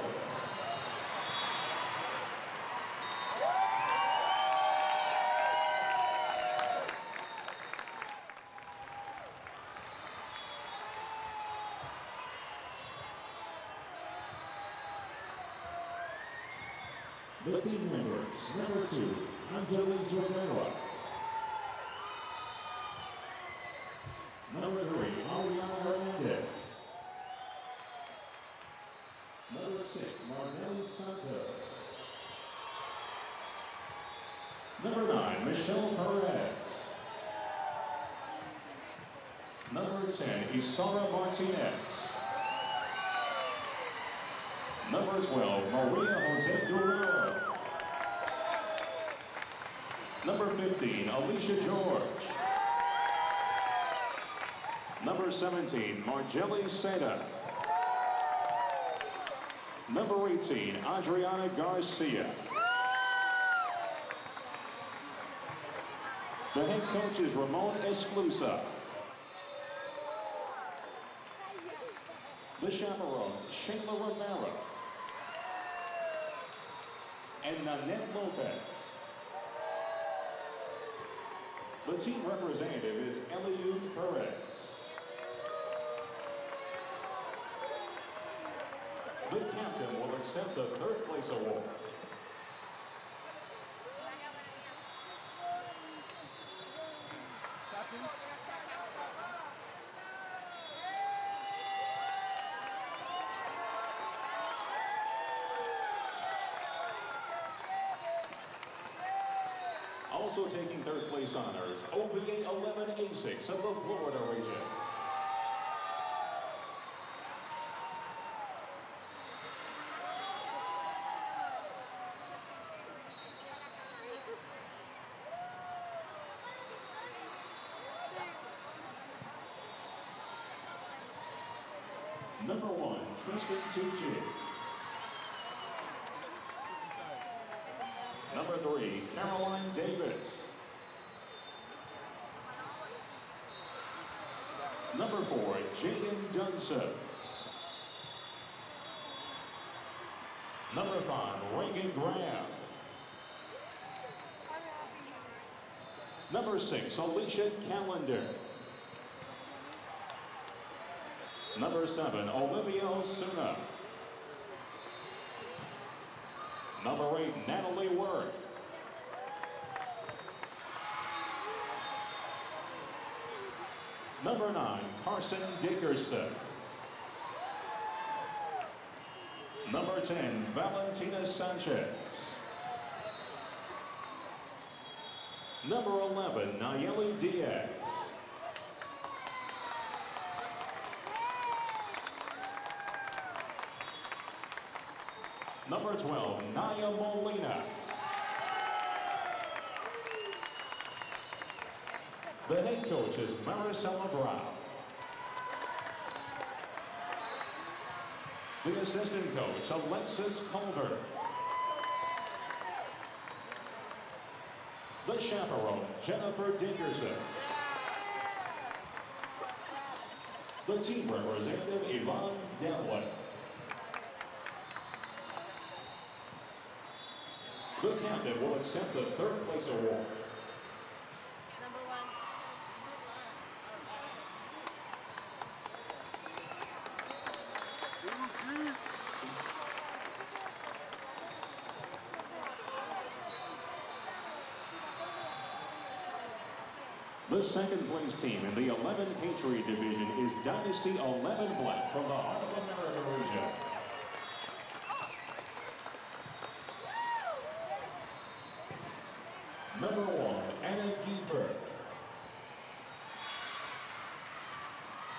The team members, number 2, Angelique Rivera. Number 3, Ariana Hernandez. Number 6, Marnelli Santos. Number 9, Michelle Perez. Number 10, Isara Martinez. Number 12, Maria Jose Guerrero. Number 15, Alicia George. Number 17, Margelli Seda. Number 18, Adriana Garcia. The head coach is Ramon Esclusa. The chaperones, Shayla Rivera and Nanette Lopez. The team representative is Eliud Perez. captain will accept the third place award. Also taking third place honors, OVA 11A6 of the Florida region. Number 1, Tristan Tucci. Number 3, Caroline Davis. Number 4, Gjnc. Number 5, Reagan Graham. Number 6, Alicia Callender. Number 7, Olivia Osuna. Number 8, Natalie Worth. Number 9, Carson Dickerson. Number 10, Valentina Sanchez. Number 11, Nayeli Diaz. Number 12, Naya Molina. The head coach is Maricela Brown. The assistant coach, Alexis Culver. The chaperone, Jennifer Dickerson. The team representative, Yvonne Devlin. The captain will accept the third place award. Number 1. The second place team in the 11 Ptrt division is Dynasty 11 Black from the Heart of America region. Number 1, Anna Giefer.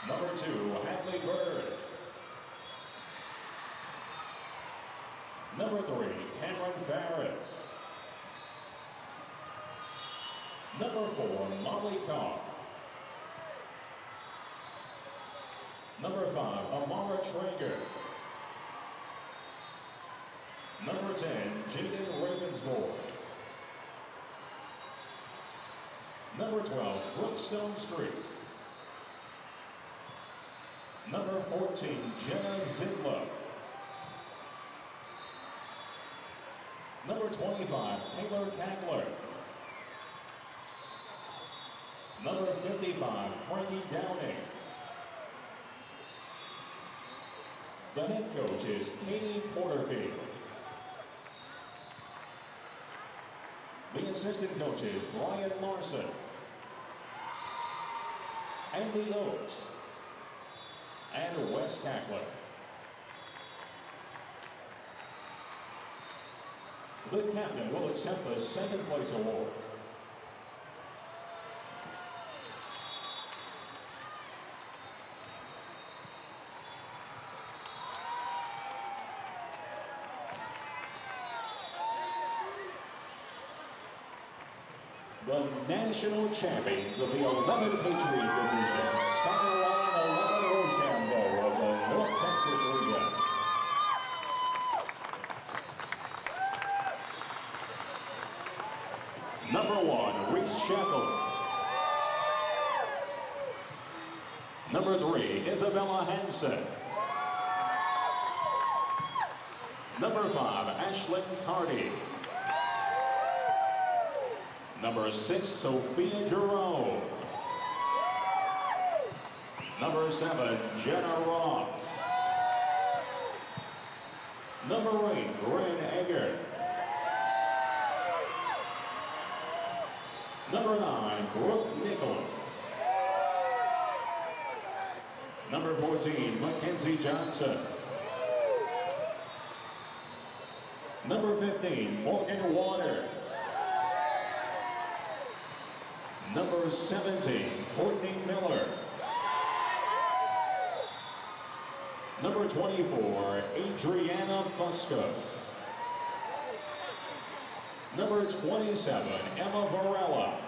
Number 2, Hadley Bird. Number 3, Cameron Farris. Number 4, Molly Carr. Number 5, Amara Traeger. Number 10, Jaden Ravensbourg. Number 12, Brookstone Street. Number 14, Jenna Zidlow. Number 25, Taylor Kagler. Number 55, Frankie Downing. The head coach is Katie Porterfield. The assistant coaches, Brian Larson, Andy Oakes, and Wes Cackler. The captain will accept the second place award. The national champions of the 11 Ptrt division, Skyline 11 Rochambeau of the North Texas region. Number 1, Reese Shackle. Number 3, Isabella Hansen. Number 5, Ashlyn Carty. Number 6, Sophia Jerome. Number 7, Jenna Ross. Number 8, Grant Egger. Number 9, Brooke Nichols. Number 14, Mackenzie Johnson. Number 15, Morgan Waters. Number 17, Courtney Miller. Number 24, Adriana Fusco. Number 27, Emma Varela.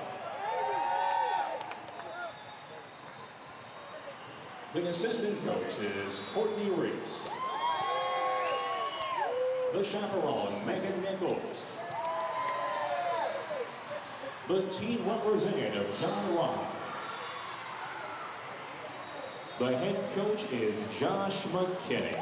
The assistant coach is Courtney Reese. The chaperone, Megan Nichols. The team representative, John Rock. The head coach is Josh McKinney.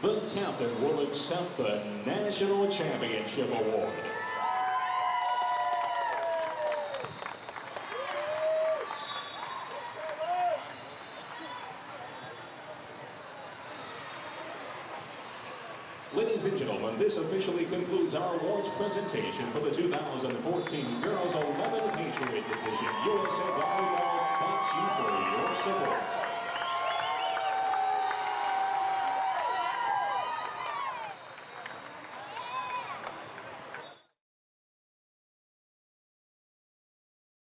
The captain will accept the National Championship Award. Ladies and gentlemen, this officially concludes our awards presentation for the 2014 Girls 11 Patriot Division. USA Volleyball thanks you for your support.